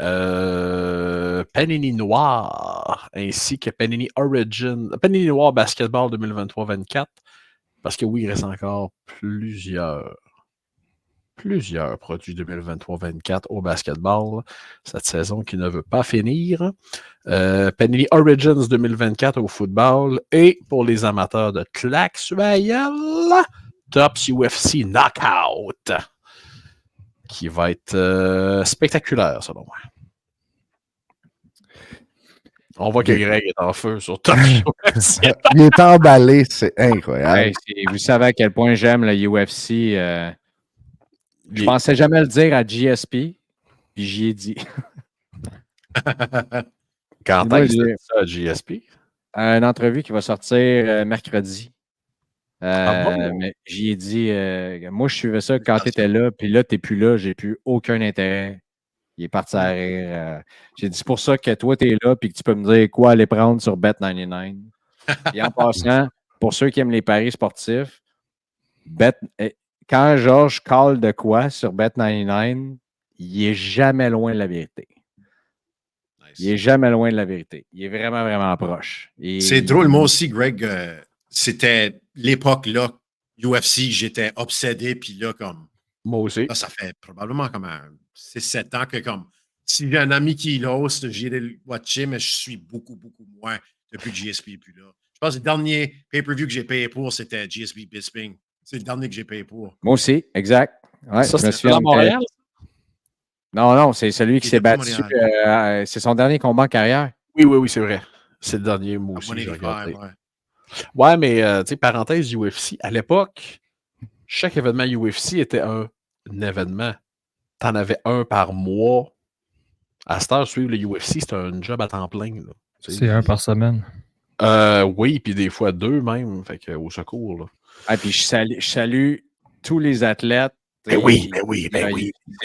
Panini Noir, ainsi que Panini Origin, Panini Noir Basketball 2023-24, parce que oui, il reste encore plusieurs produits 2023-24 au basketball cette saison qui ne veut pas finir. Panini Origins 2024 au football, et pour les amateurs de claques royales, Tops UFC Knockout, qui va être spectaculaire, selon moi. On voit que Greg est en feu sur Top UFC. Il est emballé, c'est incroyable. Ouais, vous savez à quel point j'aime le UFC. Je pensais jamais le dire à GSP, puis j'y ai dit. Quand est-ce que c'est ça à GSP? Une entrevue qui va sortir mercredi. Bon? Mais j'y ai dit, moi je suivais ça quand tu étais là, puis là, tu n'es plus là, j'ai plus aucun intérêt. Il est parti à rire. J'ai dit, c'est pour ça que toi, tu es là, puis que tu peux me dire quoi aller prendre sur Bet99. Et en passant, pour ceux qui aiment les paris sportifs, quand Georges call de quoi sur Bet99, il est jamais loin de la vérité. Il est jamais loin de la vérité. Il est vraiment, vraiment proche. C'est drôle, moi aussi, Greg. C'était l'époque là, UFC, j'étais obsédé, puis là, comme. Moi aussi. Là, ça fait probablement comme 6-7 ans que, comme, si j'ai un ami qui l'host, j'irai le watcher, mais je suis beaucoup, beaucoup moins depuis que GSP n'est plus là. Je pense que le dernier pay-per-view que j'ai payé pour, c'était GSP Bisping. C'est le dernier que j'ai payé pour. Moi aussi, exact. Ouais, ça, c'est à Montréal? Non, c'est celui qui s'est battu. C'est son dernier combat en carrière. Oui, c'est vrai. C'est le dernier, moi aussi. Ouais, mais, tu sais, parenthèse UFC, à l'époque, chaque événement UFC était un événement. T'en avais un par mois. À cette heure, suivre le UFC, c'est un job à temps plein. Là. C'est un par semaine. Oui, puis des fois 2 même. Fait que, au secours. Là. Ah, puis je salue tous les athlètes. Ben oui.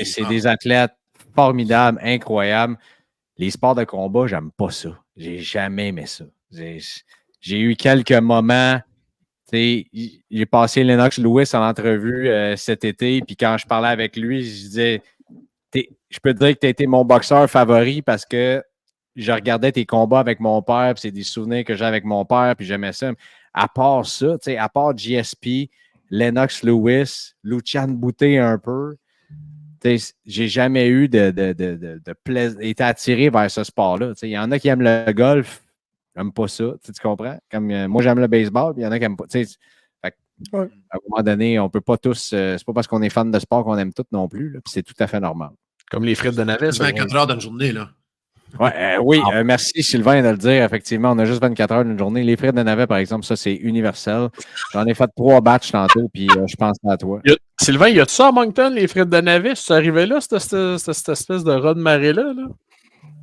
C'est des athlètes formidables, incroyables. Les sports de combat, j'aime pas ça. J'ai jamais aimé ça. J'ai eu quelques moments. J'ai passé Lennox Lewis en entrevue cet été, puis quand je parlais avec lui, je disais, je peux te dire que tu as été mon boxeur favori parce que je regardais tes combats avec mon père, puis c'est des souvenirs que j'ai avec mon père, puis j'aimais ça. À part ça, à part GSP, Lennox Lewis, Lucian Boutet un peu, j'ai jamais eu de plaisir, été attiré vers ce sport-là. Il y en a qui aiment le golf, j'aime pas ça, tu comprends? Comme, moi, j'aime le baseball, puis il y en a qui n'aiment pas. À un moment donné, on ne peut pas tous. C'est pas parce qu'on est fan de sport qu'on aime tout non plus, puis c'est tout à fait normal. Comme les frites de navet. C'est 24 heures dans une journée, là. Oui, merci Sylvain de le dire. Effectivement, on a juste 24 heures d'une journée. Les frites de navet, par exemple, ça, c'est universel. J'en ai fait 3 batchs tantôt, puis je pense à toi. Sylvain, y a-tu ça à Moncton, les frites de navet? C'est arrivé là, cette espèce de rat de marée-là? Là?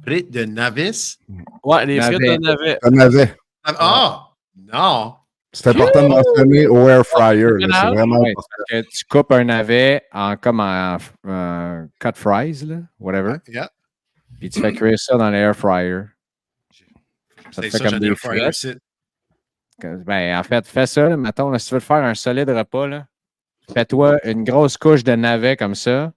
Frites de navis? Ouais, les frites de navet. Un navet. Ah! Non! C'est important de mentionner au air fryer. C'est vraiment parce que tu coupes un navet comme en cut fries, là, whatever. Yeah. Puis tu fais cuire ça dans l'air fryer. Ça te fait comme des frites. Ben, en fait, fais ça. Là, mettons, là, si tu veux te faire un solide repas, là, fais-toi une grosse couche de navet comme ça.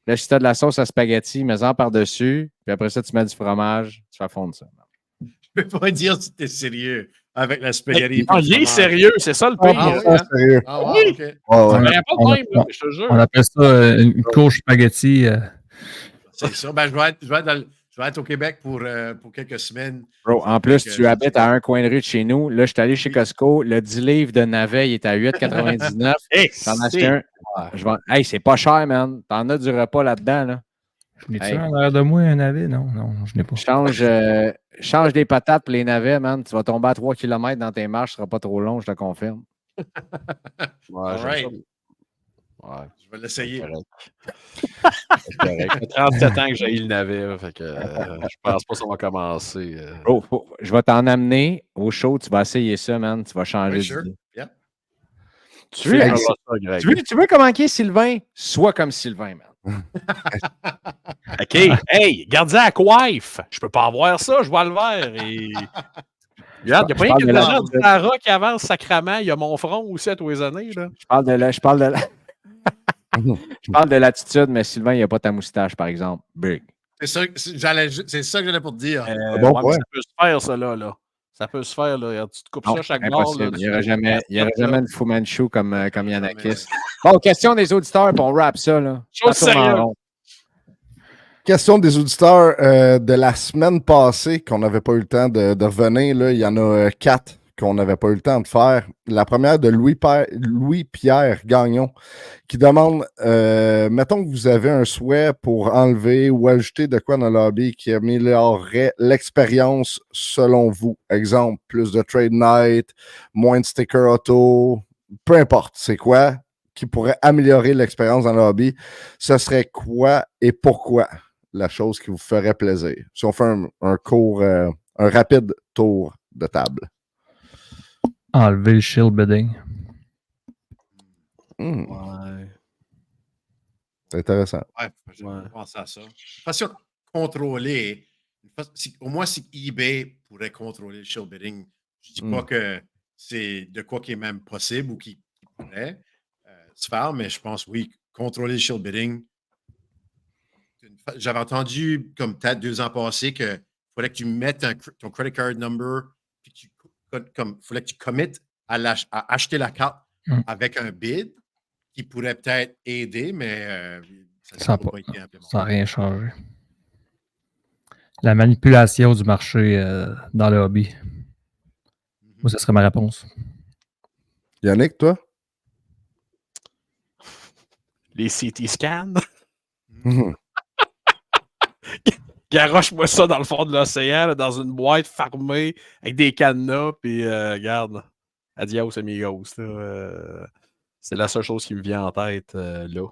Là, si tu as de la sauce à spaghetti, mets-en par-dessus. Puis après ça, tu mets du fromage. Tu fais fondre ça. Je peux pas dire si tu es sérieux avec la spaghetti. Non, il est sérieux, c'est ça le pire. sérieux. Oui. On appelle ça une couche spaghetti. C'est ça. Ben, je vais être au Québec pour quelques semaines. Bro, en plus, tu habites à un coin de rue de chez nous. Là, je suis allé chez Costco. Le 10 livres de navet, il est à 8,99. T'en as acheté un. Hey, c'est pas cher, man. T'en as du repas là-dedans, là. Je n'ai-tu un l'air de moi, un navet? Non, je n'ai pas. Change change des patates pour les navets, man. Tu vas tomber à 3 km dans tes marches, ce sera pas trop long, je te confirme. Ouais, All j'aime right. ça. Ouais, Je vais l'essayer. c'est correct. Ça fait 37 ans que j'ai eu le navet, fait que je pense pas que ça va commencer. Je vais t'en amener au show, tu vas essayer ça, man. Tu vas changer Oui, sure. d'idée. Yeah. Tu veux, Filmeras ça, Greg. tu veux comment qui est Sylvain? Sois comme Sylvain, man. OK, hey, gardez à coiffe. Je peux pas avoir ça, je vois le vert. Et... Regarde, il n'y a pas rien que de l'argent du Tara qui avance sacrament. Il y a mon front aussi à tous les années. Là. Je parle de l'attitude, mais Sylvain, il n'y a pas ta moustache, par exemple. Big. C'est ça que j'allais pour te dire. Bon, Ouais, mais ça peut se faire, ça, là. Ça peut se faire, là. Tu te coupes ça chaque bord. Impossible. Il n'y aura jamais de Fu Manchu comme Yanakis. Bon, question des auditeurs, puis on wrap ça, là. Chose Ça tourne en sérieuse. rond. Question des auditeurs de la semaine passée qu'on n'avait pas eu le temps de revenir. Là. Il y en a 4 qu'on n'avait pas eu le temps de faire. La première de Louis-Pierre Gagnon qui demande mettons que vous avez un souhait pour enlever ou ajouter de quoi dans le lobby qui améliorerait l'expérience selon vous. Exemple, plus de trade night, moins de stickers auto, peu importe, c'est quoi qui pourrait améliorer l'expérience dans le lobby. Ce serait quoi et pourquoi la chose qui vous ferait plaisir? Si on fait un court, un rapide tour de table. Enlever le shield bidding. Ouais. C'est intéressant. Ouais, je pense à ça. Une façon de contrôler, au moins si eBay pourrait contrôler le shield bidding, je ne dis pas que c'est de quoi qui est même possible ou qui pourrait se faire, mais je pense, oui, contrôler le shield bidding. J'avais entendu, comme peut-être 2 ans passés, qu'il fallait que tu mettes ton credit card number, puis fallait que tu committes à acheter la carte avec un bid qui pourrait peut-être aider, mais ça n'a pas été implémenté. Ça n'a rien changé. La manipulation du marché dans le hobby. Moi, ça serait ma réponse. Yannick, toi? Les CT scans. Garoche-moi ça dans le fond de l'océan, là, dans une boîte fermée avec des cadenas, puis regarde, adios amigos. C'est la seule chose qui me vient en tête là.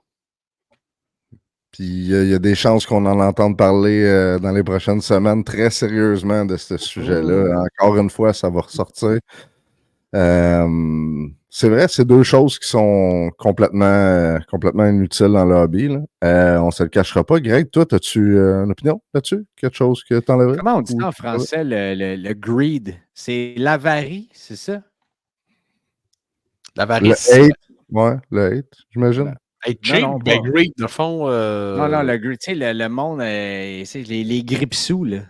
Puis il y a des chances qu'on en entende parler dans les prochaines semaines très sérieusement de ce sujet-là. Encore une fois, ça va ressortir. C'est vrai, c'est 2 choses qui sont complètement inutiles dans le hobby. Là. On se le cachera pas. Greg, toi, as-tu une opinion là-dessus? Quelque chose que tu enlèverais? Comment on dit en français le greed? C'est l'avarie, c'est ça? L'avarice. Le hate. Ouais, le hate, j'imagine. Hey, Jake, greed, de fond. Non, le greed, tu sais, le monde, les gripsous, là.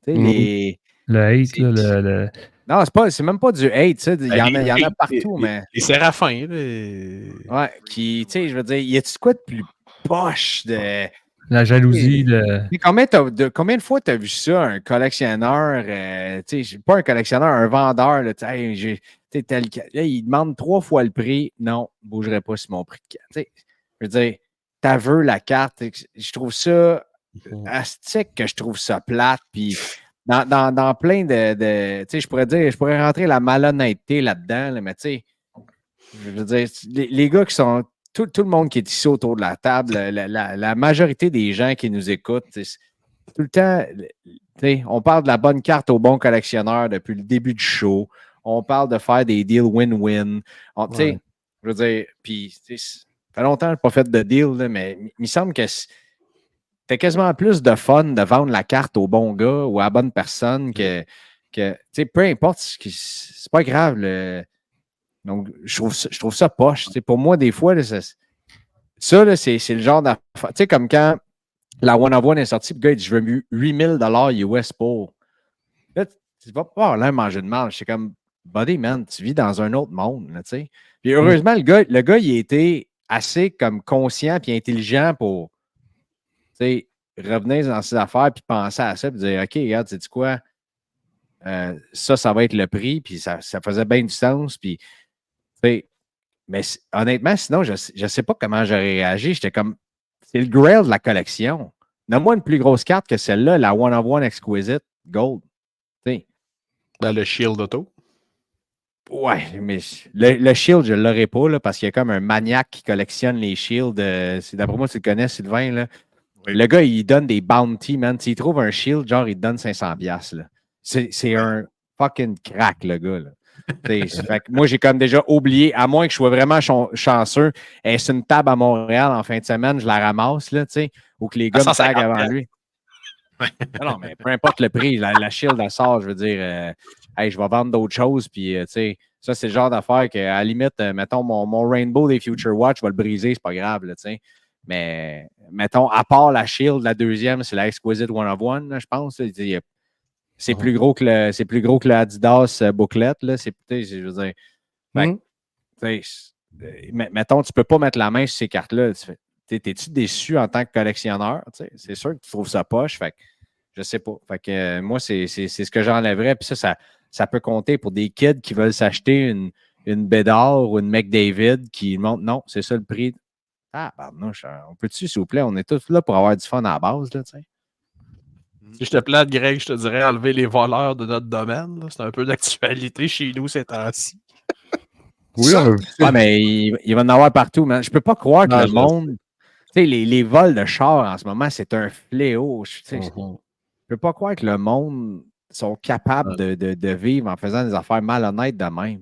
Tu sais, le hate, là, Non, c'est même pas du hate, ça. Il y en a partout, mais. Les séraphins, Ouais, qui, tu sais, je veux dire, y a-tu quoi de plus poche de. La jalousie. Combien de fois tu as vu ça, un collectionneur, tu sais, pas un collectionneur, un vendeur, là, là, il demande 3 fois le prix. Non, je ne bougerai pas sur mon prix de carte. Je veux dire, t'as vu la carte. Je trouve ça astique que je trouve ça plate. Puis dans plein de tu sais, je pourrais rentrer la malhonnêteté là-dedans, là, mais tu sais, je veux dire, les gars qui sont. Tout le monde qui est ici autour de la table, la majorité des gens qui nous écoutent, tout le temps, on parle de la bonne carte au bon collectionneur depuis le début du show. On parle de faire des deals win-win. Je veux dire, puis, ça fait longtemps que je n'ai pas fait de deal, là, mais il me semble que t'as quasiment plus de fun de vendre la carte au bon gars ou à la bonne personne que peu importe, c'est pas grave. Donc, je trouve ça poche. Pour moi, des fois, là, ça là, c'est le genre d'affaire. Tu sais, comme quand la One-of-One est sortie, le gars, il dit « Je veux 8000 $ US pour. » Là, tu vas pas là manger de marge. C'est comme, buddy, man, tu vis dans un autre monde. Là, puis heureusement, le gars, il a été assez comme conscient et intelligent pour revenir dans ses affaires puis penser à ça puis dire « OK, regarde, sais-tu quoi? Ça va être le prix. » Puis ça faisait bien du sens. Puis mais honnêtement, sinon, je ne sais pas comment j'aurais réagi. J'étais comme, c'est le grail de la collection. Donne-moi une plus grosse carte que celle-là, la One-of-One Exquisite Gold. T'sais. Le Shield Auto. Ouais, mais le Shield, je ne l'aurais pas là, parce qu'il y a comme un maniaque qui collectionne les Shields. D'après moi, tu le connais, Sylvain. Là. Oui. Le gars, il donne des bounties, man. S'il trouve un Shield, genre, il te donne 500$. Là. C'est un fucking crack, le gars. Là. Fait que moi, j'ai comme déjà oublié, à moins que je sois vraiment chanceux, est-ce une table à Montréal en fin de semaine, je la ramasse, là, ou que les gars me taguent avant lui. Non, mais peu importe le prix, la Shield, elle sort, je veux dire, hey, je vais vendre d'autres choses, puis, ça, c'est le genre d'affaire qu'à la limite, mettons, mon Rainbow des Future Watch, je vais le briser, c'est pas grave, là, mais, mettons, à part la Shield, la deuxième, c'est la Exquisite One of One, là, je pense, là, c'est plus gros que le Adidas Booklet, là, je veux dire, mettons, tu peux pas mettre la main sur ces cartes-là, t'es-tu déçu en tant que collectionneur? C'est sûr que tu trouves ça poche, fait que je sais pas. Fait que moi, c'est ce que j'enlèverais. Puis ça peut compter pour des kids qui veulent s'acheter une Bédard ou une McDavid qui montrent non, c'est ça le prix. Ah, pardon, on peut-tu, s'il vous plaît? On est tous là pour avoir du fun à la base, là, tu sais. Si je te plate, Greg, je te dirais enlever les voleurs de notre domaine. Là. C'est un peu d'actualité chez nous ces temps-ci. Oui, mais il va en avoir partout, man. Je peux pas croire que le monde. Tu sais, les vols de chars en ce moment, c'est un fléau. Je peux pas croire que le monde sont capables de vivre en faisant des affaires malhonnêtes de même.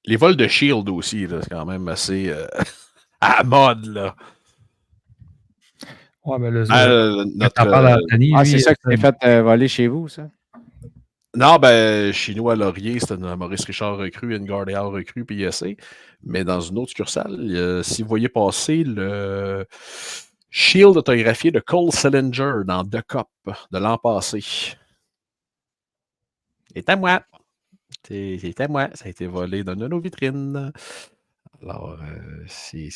Les vols de Shield aussi, c'est quand même assez à la mode, là. Ouais, mais le c'est ça qui s'est fait voler chez vous, ça? Non, Chinois Laurier, c'était une Maurice Richard recrue, une Gardéal recrue, puis ISC. Mais dans une autre succursale, si vous voyez passer le Shield autographié de Cole Sillinger dans The Cup de l'an passé. C'est à moi. C'est à moi. Ça a été volé dans une de nos vitrines. Alors, c'est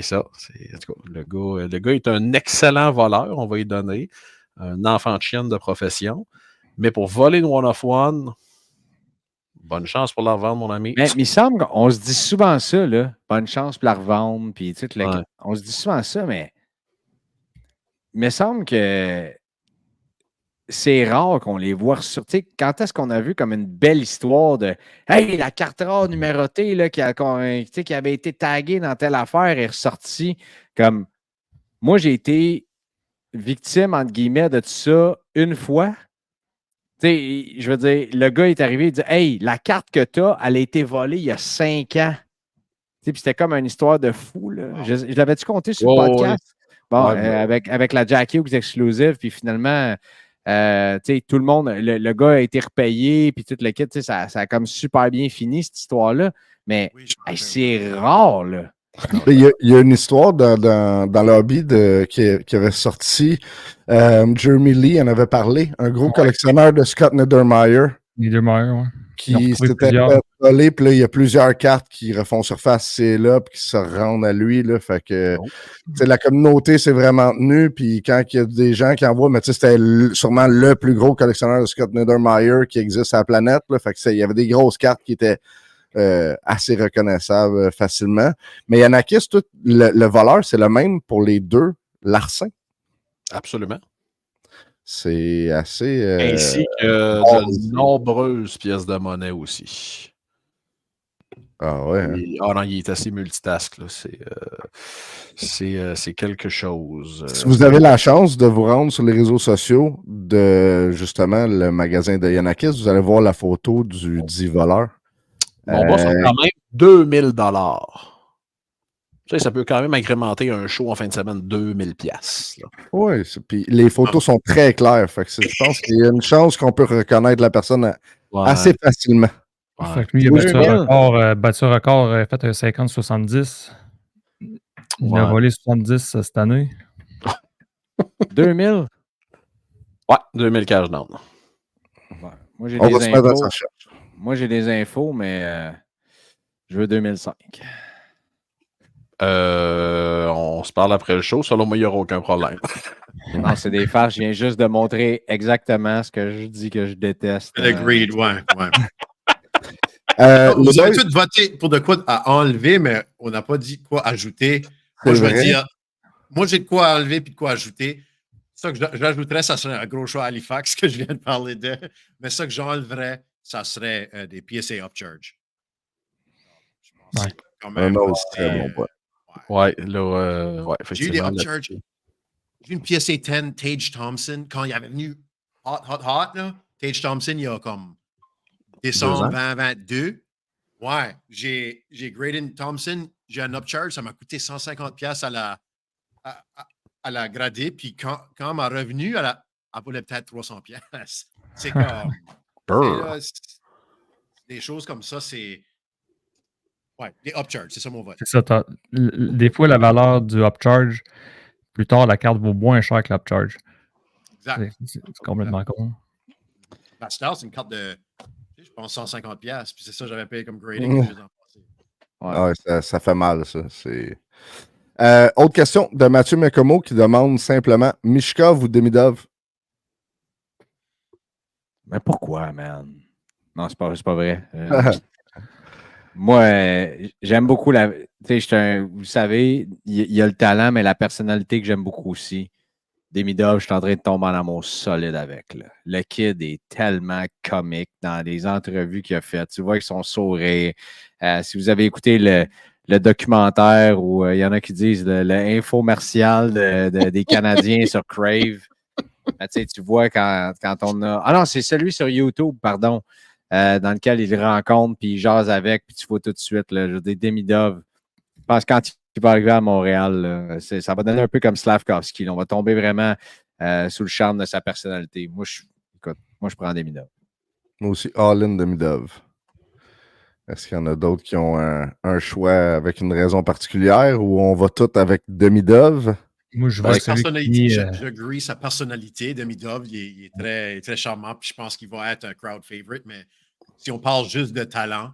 ça. En tout cas, le gars est un excellent voleur, on va lui donner. Un enfant de chienne de profession. Mais pour voler une one-of-one, bonne chance pour la revendre, mon ami. Mais il semble qu'on se dit souvent ça, là. Bonne chance pour la revendre. Puis, on se dit souvent ça, mais il me semble que c'est rare qu'on les voit ressortir. Quand est-ce qu'on a vu comme une belle histoire de hey, la carte rare numérotée là, qui avait été taguée dans telle affaire est ressortie comme moi, j'ai été victime, entre guillemets, de tout ça une fois. Je veux dire, le gars est arrivé, il dit hey, la carte que tu as, elle a été volée il y a 5 ans. Puis c'était comme une histoire de fou. Là. Je l'avais-tu compté sur le podcast? Bon, avec la Jack Hughes exclusive, puis finalement, tout le monde, le gars a été repayé, puis tout le kit, ça a comme super bien fini, cette histoire-là. Mais c'est rare, là. Il y a une histoire dans le hobby qui avait sorti. Jeremy Lee en avait parlé, un gros collectionneur de Scott Niedermayer. Ouais. Qui s'était fait voler, puis là, il y a plusieurs cartes qui refont surface, c'est là, puis qui se rendent à lui, là, fait que la communauté s'est vraiment tenue, puis quand il y a des gens qui envoient, mais tu sais, c'était sûrement le plus gros collectionneur de Scott Niedermayer qui existe sur la planète, là, fait que il y avait des grosses cartes qui étaient assez reconnaissables facilement, mais Yanakis, le voleur, c'est le même pour les deux larcins. Absolument. C'est assez... ainsi que de nombreuses pièces de monnaie aussi. Ah ouais. Non, il est assez multitask. Là. C'est quelque chose. Si vous avez la chance de vous rendre sur les réseaux sociaux de, justement, le magasin de Yanakis, vous allez voir la photo du dit voleur. Mon boss a quand même 2000 $. Tu sais, ça peut quand même agrémenter un show en fin de semaine 2000$. Oui, puis les photos sont très claires. Fait que je pense qu'il y a une chance qu'on peut reconnaître la personne assez facilement. Ouais. Fait que lui, il a battu un record, fait un 50-70. Il a volé 70 cette année. 2000? Ouais, 2000 cash down. Ouais. Moi, j'ai des infos, mais je veux 2005. On se parle après le show. Selon moi, il n'y aura aucun problème. Non, c'est des farces. Je viens juste de montrer exactement ce que je dis que je déteste. Agreed, ouais. Vous avez tous voté pour de quoi à enlever, mais on n'a pas dit quoi ajouter. Moi, je veux dire, moi, j'ai de quoi enlever et de quoi ajouter. Ça que j'ajouterais, ça serait un gros choix à Halifax que je viens de parler de. Mais ça que j'enlèverais, ça serait des PSA upcharge. Je pense que c'est quand même. Un autre très bon point. Ouais, là, ouais, J'ai eu des effectivement. upcharge. J'ai eu une PSA 10 Tage Thompson quand il avait venu hot, là. Tage Thompson, il y a comme décembre 2022. Ouais, j'ai Graydon Thompson, j'ai un upcharge, ça m'a coûté 150$ à la grader, puis quand ma revenu, elle valait peut-être 300$. C'est comme... des choses comme ça, c'est... Ouais, des upcharges, c'est ça mon vote. C'est ça. Des fois, la valeur du upcharge, plus tard, la carte vaut moins cher que l'upcharge. Exact. C'est complètement con. La Star, c'est une carte de, je pense, 150$, puis c'est ça que j'avais payé comme grading. Ouais, ça fait mal, ça. Autre question de Mathieu Mekomo qui demande simplement Mishkov ou Demidov? Mais pourquoi, man? Non, c'est pas vrai. Moi, j'aime beaucoup la. Tu sais, vous savez, il y a le talent, mais la personnalité que j'aime beaucoup aussi. Demidov, je suis en train de tomber en amour solide avec. Là. Le kid est tellement comique dans les entrevues qu'il a faites. Tu vois avec son sourire. Si vous avez écouté le documentaire où il y en a qui disent le infomercial des Canadiens sur Crave, tu vois quand on a... Ah non, c'est celui sur YouTube, pardon, dans lequel il rencontre, puis il jase avec, puis tu vois tout de suite, là, je veux dire, Demidov. Je pense que quand il va arriver à Montréal, là, ça va donner un peu comme Slavkovski. Là. On va tomber vraiment sous le charme de sa personnalité. Moi, je prends Demidov. Moi aussi, all-in Demidov. Est-ce qu'il y en a d'autres qui ont un choix avec une raison particulière ou on va tout avec Demidov? Moi, je vois j'agree sa personnalité. Demidov, il est très, très charmant, puis je pense qu'il va être un crowd favorite, mais si on parle juste de talent,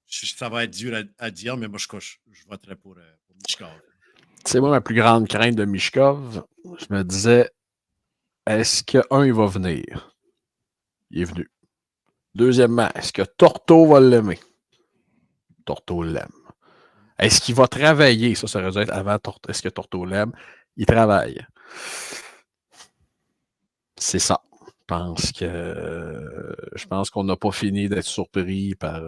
ça va être dur à dire, mais moi, je voterais pour Mishkov. C'est moi ma plus grande crainte de Mishkov. Je me disais, est-ce il va venir? Il est venu. Deuxièmement, est-ce que Torto va l'aimer? Torto l'aime. Est-ce qu'il va travailler? Ça aurait dû être avant Torto. Est-ce que Torto l'aime? Il travaille. C'est ça. Je pense qu'on n'a pas fini d'être surpris par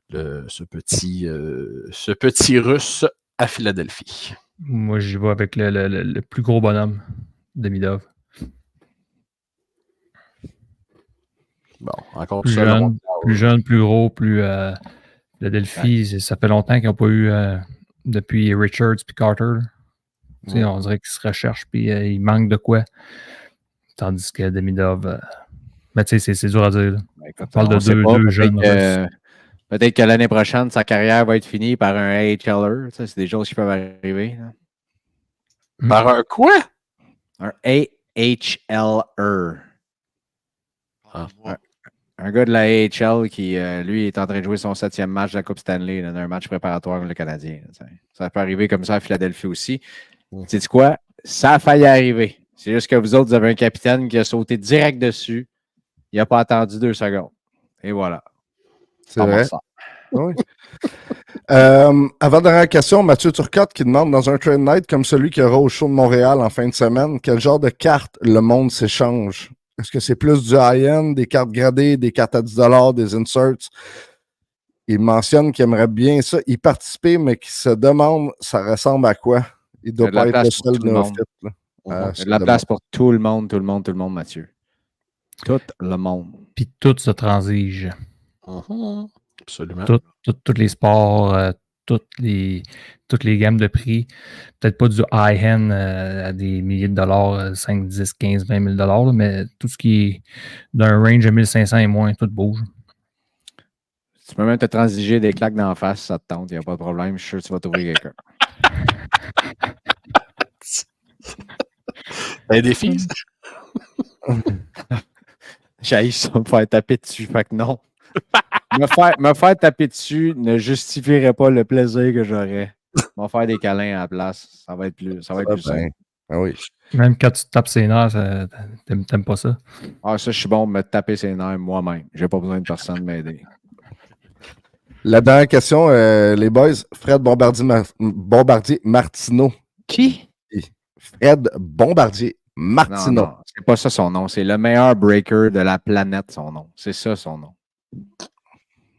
ce petit Russe à Philadelphie. Moi, j'y vais avec le plus gros bonhomme, Demidov. Bon, encore plus jeune, plus gros, plus Philadelphie, ça fait longtemps qu'ils n'ont pas eu depuis Richards puis Carter. Ouais. On dirait qu'ils se recherchent puis il manque de quoi. Tandis que Demidov, mais tu sais, c'est dur à dire. On parle de deux jeunes. Peut-être que l'année prochaine, sa carrière va être finie par un AHLer. C'est des choses qui peuvent arriver. Là. Par un quoi? Un AHLer. Un gars de la AHL qui, lui, est en train de jouer son 7e match de la Coupe Stanley, là, dans un match préparatoire avec le Canadien. Là, ça peut arriver comme ça à Philadelphie aussi. Sais-tu quoi? Ça a failli arriver. C'est juste que vous autres, vous avez un capitaine qui a sauté direct dessus. Il n'a pas attendu 2 secondes. Et voilà. C'est vrai. Oui. Avant-dernière question, Mathieu Turcotte qui demande dans un trade night comme celui qu'il y aura au show de Montréal en fin de semaine, quel genre de cartes le monde s'échange? Est-ce que c'est plus du high-end, des cartes gradées, des cartes à 10$, des inserts? Il mentionne qu'il aimerait bien ça, y participer, mais qu'il se demande ça ressemble à quoi? Il doit pas être le seul néophyte. Il y a de la place pour tout le monde, Mathieu. Tout le monde. Puis tout se transige. Absolument. Tous les sports, toutes les gammes de prix. Peut-être pas du high-end à des milliers de dollars, 5, 10, 15, 20 000 $, mais tout ce qui est d'un range de 1500 et moins, tout bouge. Tu peux même te transiger des claques d'en face, ça te tente, il n'y a pas de problème. Je suis sûr que tu vas trouver quelqu'un. Un défi, ça? J'ai ça me faire taper dessus, fait que non. me faire taper dessus ne justifierait pas le plaisir que j'aurais. Me faire des câlins à la place, ça va être plus simple. Ah oui. Même quand tu te tapes ses nerfs, t'aimes pas ça? Ah, ça, je suis bon pour me taper ses nerfs moi-même. J'ai pas besoin de personne m'aider. La dernière question, les boys. Fred Bombardier-Martineau. Qui? Fred Bombardier Martineau. Non, c'est pas ça son nom. C'est le meilleur breaker de la planète, son nom. C'est ça son nom.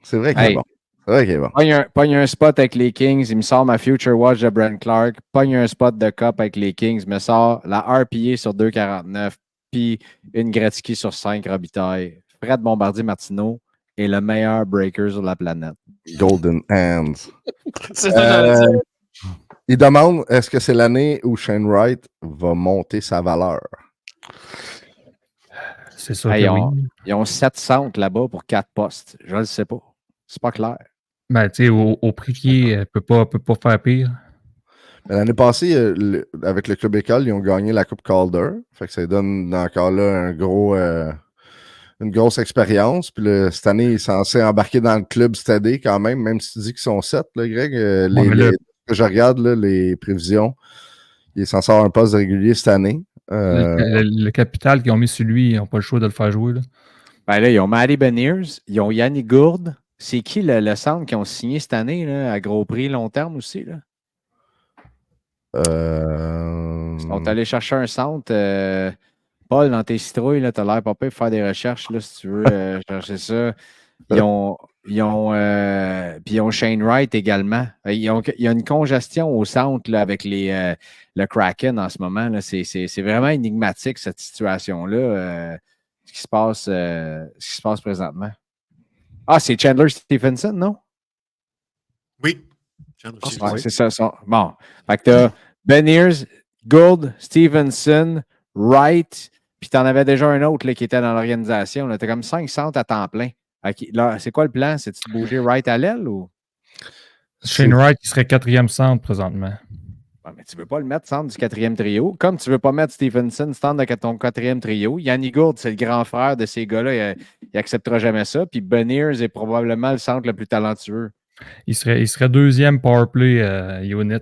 C'est vrai qu'il est bon. C'est vrai qu'il est bon. Pogne un spot avec les Kings, il me sort ma Future Watch de Brent Clark. Pogne un spot de Cup avec les Kings, me sort la RPA sur 2,49, puis une Gretzky sur 5 Robitaille. Fred Bombardier Martineau est le meilleur breaker sur la planète. Golden Hands. C'est ça, Il demande, est-ce que c'est l'année où Shane Wright va monter sa valeur? C'est sûr que oui. Ils ont 7 centres là-bas pour 4 postes. Je ne le sais pas. C'est pas clair. Ben, tu sais, au prix qui est, peut pas faire pire. L'année passée, avec le club école, ils ont gagné la Coupe Calder. Fait que ça donne encore là une grosse expérience. Puis cette année, il est censé embarquer dans le club cette année quand même si tu dis qu'ils sont 7, là, Greg. Que je regarde là, les prévisions, il est censé avoir un poste régulier cette année. Le capital qu'ils ont mis sur lui, ils n'ont pas le choix de le faire jouer. Là. Ben là, ils ont Matty Beniers, ils ont Yannick Gourde. C'est qui le centre qu'ils ont signé cette année là, à gros prix long terme aussi? Là? Ils sont allés chercher un centre. Paul, dans tes citrouilles, tu as l'air pas pire pour faire des recherches là, si tu veux chercher ça. Ils ont Shane Wright également. Il y a une congestion au centre là, avec le Kraken en ce moment. Là. C'est vraiment énigmatique, cette situation-là, ce qui se passe présentement. Ah, c'est Chandler Stephenson, non? Oui. Chandler Stephenson. Ouais, c'est ça. Bon. Fait que t'as Beniers, Gould, Stephenson, Wright, puis t'en avais déjà un autre là, qui était dans l'organisation. T'as comme 5 centres à temps plein. Là, c'est quoi le plan? C'est-tu de bouger Wright à l'aile ou? Shane Wright, il serait 4e centre présentement. Ouais, mais tu ne veux pas le mettre centre du 4e trio. Comme tu ne veux pas mettre Stephenson centre de ton 4e trio. Yannick Gourde, c'est le grand frère de ces gars-là. Il n'acceptera jamais ça. Puis Beniers est probablement le centre le plus talentueux. Il serait 2e powerplay unit.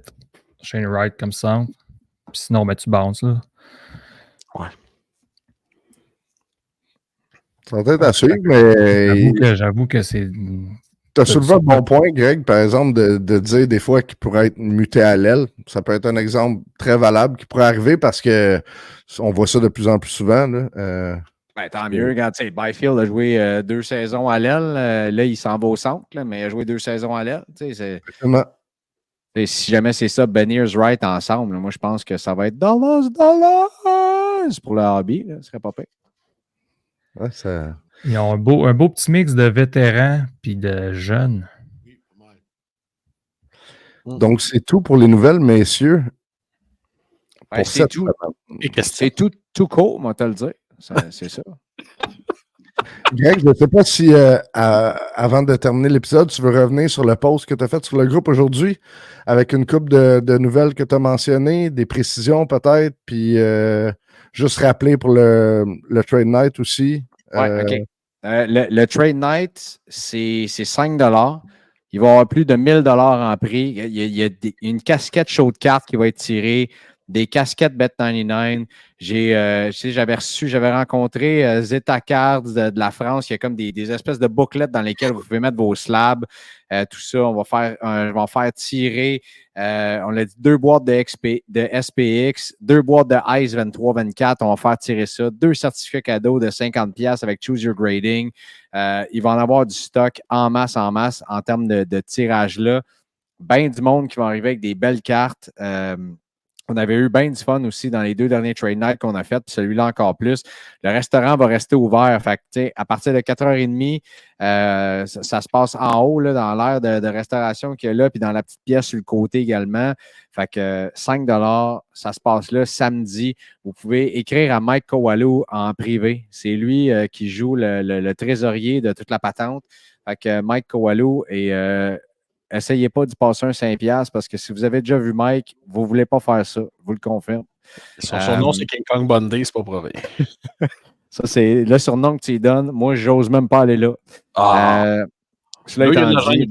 Shane Wright comme centre. Puis sinon, ben, tu bounces là. Ouais. Ça va être à suivre, mais. J'avoue que c'est. Tu as soulevé un bon point, Greg, par exemple, de dire des fois qu'il pourrait être muté à l'aile. Ça peut être un exemple très valable qui pourrait arriver parce que on voit ça de plus en plus souvent. Là. Ben, tant mieux. Regarde, Byfield a joué 2 saisons à l'aile. Là, il s'en va au centre, là, mais il a joué 2 saisons à l'aile. Si jamais c'est ça, Beniers Wright ensemble, moi, je pense que ça va être dollars pour le hobby. Ce serait pas pire. Ouais, ça... Ils ont un beau petit mix de vétérans puis de jeunes. Donc, c'est tout pour les nouvelles, messieurs. Ben, c'est tout. C'est tout court, moi, te le dire. C'est ça. Greg, je ne sais pas si, avant de terminer l'épisode, tu veux revenir sur le post que tu as fait sur le groupe aujourd'hui avec une couple de nouvelles que tu as mentionnées, des précisions peut-être, puis juste rappeler pour le Trade Night aussi. Oui, OK. Le Trade Night, c'est 5 $. Il va y avoir plus de 1 000 $ en prix. Il y a une casquette show de cartes qui va être tirée, des casquettes Bet99. J'avais rencontré Zeta Cards de la France. Il y a comme des espèces de bouclettes dans lesquelles vous pouvez mettre vos slabs. Tout ça, je vais en faire tirer. On a dit 2 boîtes de SPX, 2 boîtes de Ice 23-24. On va faire tirer ça. 2 certificats cadeaux de 50$ avec Choose Your Grading. Il va en avoir du stock en masse en termes de tirage là. Ben du monde qui va arriver avec des belles cartes. On avait eu bien du fun aussi dans les 2 derniers trade nights qu'on a fait, puis celui-là encore plus. Le restaurant va rester ouvert. Fait que, à partir de 4h30, ça se passe en haut, là, dans l'aire de restauration qu'il y a là, puis dans la petite pièce sur le côté également. Fait que 5 $, ça se passe là samedi. Vous pouvez écrire à Mike Kowalou en privé. C'est lui qui joue le trésorier de toute la patente. Fait que Mike Kowalou est... essayez pas d'y passer un 5$ parce que si vous avez déjà vu Mike, vous ne voulez pas faire ça. Je vous le confirme. Son nom, c'est King Kong Bundy, c'est pas pour rien. Ça, c'est le surnom que tu lui donnes. Moi, j'ose même pas aller là. Cela étant dit,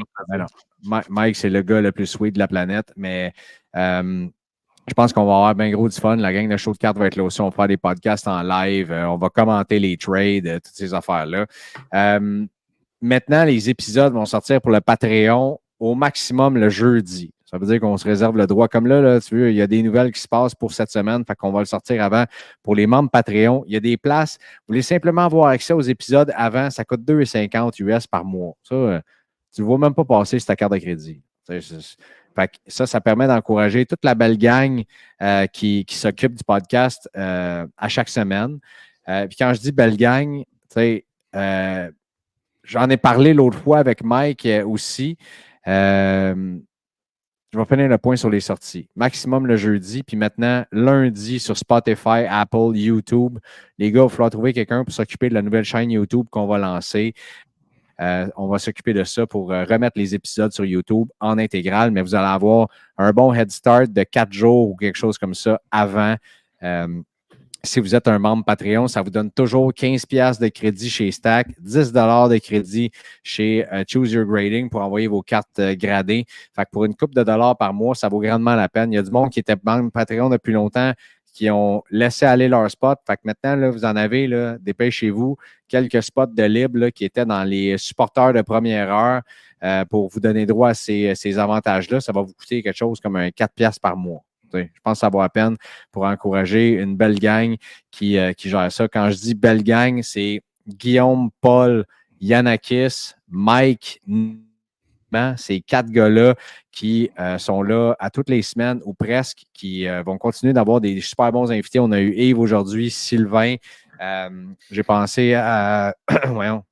Mike, c'est le gars le plus sweet de la planète, mais je pense qu'on va avoir bien gros du fun. La gang de show de cartes va être là aussi. On va faire des podcasts en live. On va commenter les trades, toutes ces affaires-là. Maintenant, les épisodes vont sortir pour le Patreon au maximum le jeudi. Ça veut dire qu'on se réserve le droit. Comme là, tu vois, il y a des nouvelles qui se passent pour cette semaine, fait qu'on va le sortir avant. Pour les membres Patreon, il y a des places. Vous voulez simplement avoir accès aux épisodes avant, ça coûte 2,50 US par mois. Ça, tu ne vois même pas passer sur ta carte de crédit. Fait que ça permet d'encourager toute la belle gang qui s'occupe du podcast à chaque semaine. Puis quand je dis belle gang, j'en ai parlé l'autre fois avec Mike aussi. Je vais finir le point sur les sorties. Maximum le jeudi, puis maintenant, lundi sur Spotify, Apple, YouTube. Les gars, il va falloir trouver quelqu'un pour s'occuper de la nouvelle chaîne YouTube qu'on va lancer. On va s'occuper de ça pour remettre les épisodes sur YouTube en intégrale, mais vous allez avoir un bon head start de 4 jours ou quelque chose comme ça avant. Si vous êtes un membre Patreon, ça vous donne toujours 15$ de crédit chez Stack, 10$ de crédit chez Choose Your Grading pour envoyer vos cartes gradées. Fait que pour une couple de dollars par mois, ça vaut grandement la peine. Il y a du monde qui était membre Patreon depuis longtemps qui ont laissé aller leur spot. Fait que maintenant, là, vous en avez, là, dépêchez-vous, quelques spots de libre là, qui étaient dans les supporters de première heure pour vous donner droit à ces avantages-là. Ça va vous coûter quelque chose comme un 4$ par mois. Je pense que ça vaut la peine pour encourager une belle gang qui gère ça. Quand je dis belle gang, c'est Guillaume, Paul, Yanakis, Mike, ces 4 gars-là qui sont là à toutes les semaines ou presque, qui vont continuer d'avoir des super bons invités. On a eu Yves aujourd'hui, Sylvain. J'ai pensé à voyons,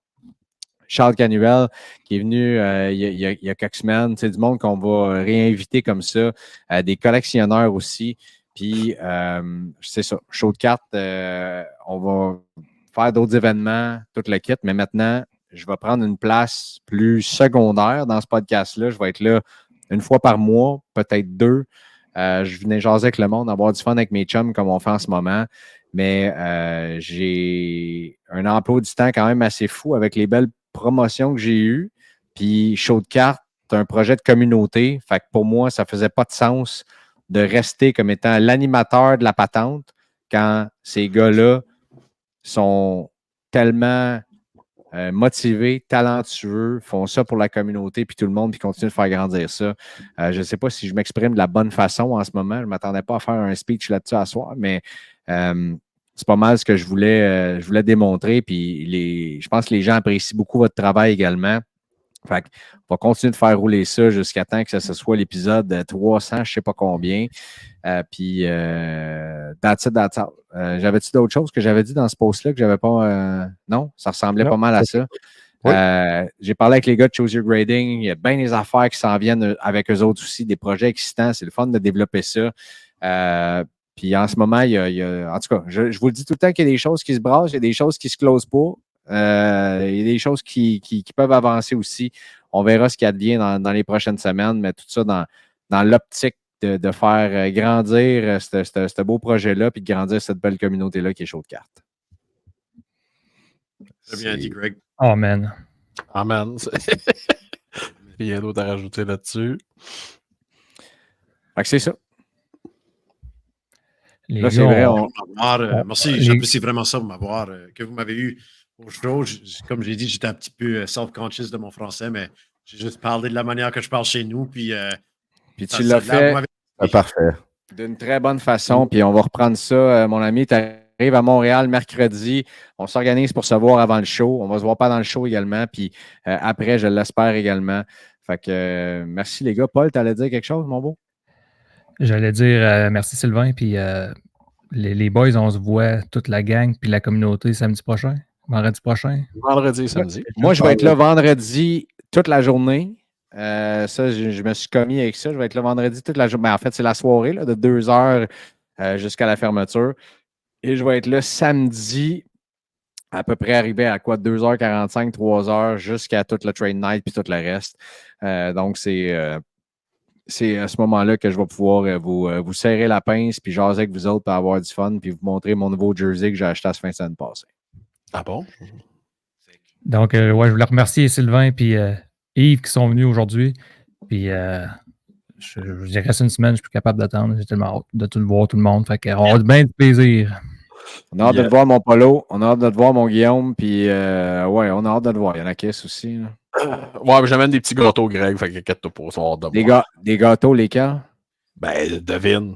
Charles Canuel, qui est venu il y a quelques semaines. C'est du monde qu'on va réinviter comme ça. Des collectionneurs aussi. Puis, c'est ça. Show de cartes, on va faire d'autres événements, tout le kit. Mais maintenant, je vais prendre une place plus secondaire dans ce podcast-là. Je vais être là une fois par mois, peut-être 2. Je venais jaser avec le monde, avoir du fun avec mes chums comme on fait en ce moment. Mais j'ai un emploi du temps quand même assez fou avec les belles promotions que j'ai eues. Puis Show de cartes, c'est un projet de communauté. Fait que pour moi, ça ne faisait pas de sens de rester comme étant l'animateur de la patente quand ces gars-là sont tellement motivés, talentueux, font ça pour la communauté, puis tout le monde, puis continuent de faire grandir ça. Je ne sais pas si je m'exprime de la bonne façon en ce moment. Je ne m'attendais pas à faire un speech là-dessus à soir, mais c'est pas mal ce que je voulais démontrer. Puis je pense que les gens apprécient beaucoup votre travail également. Fait on va continuer de faire rouler ça jusqu'à temps que ce soit l'épisode 300, je ne sais pas combien. Puis, that's it. J'avais-tu d'autres choses que j'avais dit dans ce post-là que j'avais pas. Non, ça ressemblait pas mal à ça. Oui. J'ai parlé avec les gars de Choose Your Grading. Il y a bien des affaires qui s'en viennent avec eux autres aussi, des projets existants. C'est le fun de développer ça. Puis en ce moment, il y a en tout cas, je vous le dis tout le temps qu'il y a des choses qui se brassent, il y a des choses qui ne se closent pas. Il y a des choses qui peuvent avancer aussi. On verra ce qui advient dans les prochaines semaines, mais tout ça dans l'optique de faire grandir ce beau projet-là puis de grandir cette belle communauté-là qui est Show de cartes. Très bien dit, Greg. Amen. Amen. Rien d'autre à rajouter là-dessus. Fait que c'est ça. Les là, gars, c'est vrai. Merci, j'apprécie vraiment ça, que vous m'avez eu au show. Comme j'ai dit, j'étais un petit peu self-conscious de mon français, mais j'ai juste parlé de la manière que je parle chez nous. Puis tu l'as fait parfait. D'une très bonne façon. Puis on va reprendre ça, mon ami. Tu arrives à Montréal mercredi. On s'organise pour se voir avant le show. On va se voir pas dans le show également. Puis après, je l'espère également. Fait que merci les gars. Paul, tu allais dire quelque chose, mon beau? J'allais dire merci Sylvain. Puis les boys, on se voit toute la gang puis la communauté samedi prochain. Vendredi prochain. Vendredi, samedi. Moi, je vais être là vendredi toute la journée. Ça, je me suis commis avec ça. Je vais être là vendredi toute la journée. En fait, c'est la soirée là, de 2h jusqu'à la fermeture. Et je vais être là samedi, à peu près arrivé à quoi? 2h45, 3h, jusqu'à toute le train night puis tout le reste. Donc, c'est à ce moment-là que je vais pouvoir vous serrer la pince puis jaser avec vous autres pour avoir du fun puis vous montrer mon nouveau jersey que j'ai acheté la fin de semaine passée. Ah bon? Donc, je voulais remercier Sylvain et Yves qui sont venus aujourd'hui. Puis, je reste une semaine, je suis plus capable d'attendre. J'ai tellement hâte de tout le voir, tout le monde. Fait qu'on a bien du plaisir. On a hâte de te voir, mon Polo. On a hâte de te voir, mon Guillaume. Puis, ouais, on a hâte de te voir. Il y en a qui aussi. Là. Ouais, mais j'amène des petits gâteaux grecs, fait qu'inquiète-toi pas, ça va avoir de Des gâteaux, lesquels? Ben, devine.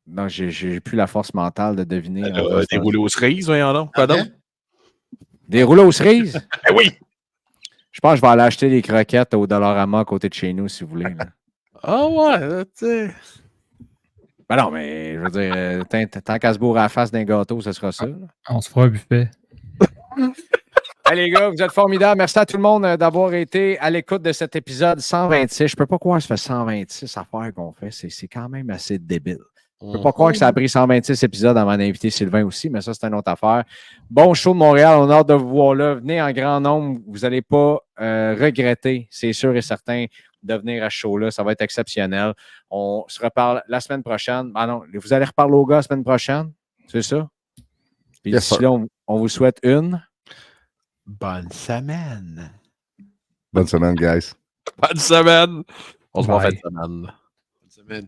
Non, j'ai plus la force mentale de deviner. Des roulés aux cerises, voyons donc. Quoi d'autre? Des rouleaux aux cerises? Ben oui! Je pense que je vais aller acheter des croquettes au Dollarama à côté de chez nous, si vous voulez. Là. Ah ouais, tu sais. Ben non, mais je veux dire, tant qu'à se bourrer à la face d'un gâteau, ce sera ça. Là. On se fera un buffet. Hey les gars, vous êtes formidables. Merci à tout le monde d'avoir été à l'écoute de cet épisode 126. Je peux pas croire que ça fait 126 affaires qu'on fait. C'est quand même assez débile. Je peux pas croire que ça a pris 126 épisodes avant d'inviter Sylvain aussi, mais ça, c'est une autre affaire. Bon show de Montréal, on a hâte de vous voir là. Venez en grand nombre. Vous n'allez pas regretter, c'est sûr et certain, de venir à ce show-là. Ça va être exceptionnel. On se reparle la semaine prochaine. Ah non, vous allez reparler aux gars la semaine prochaine? C'est ça? Puis d'ici là, on vous souhaite une... Bonne semaine. Bonne semaine, guys. Bonne semaine. On se voit en fin de Bye. semaine. Bonne semaine.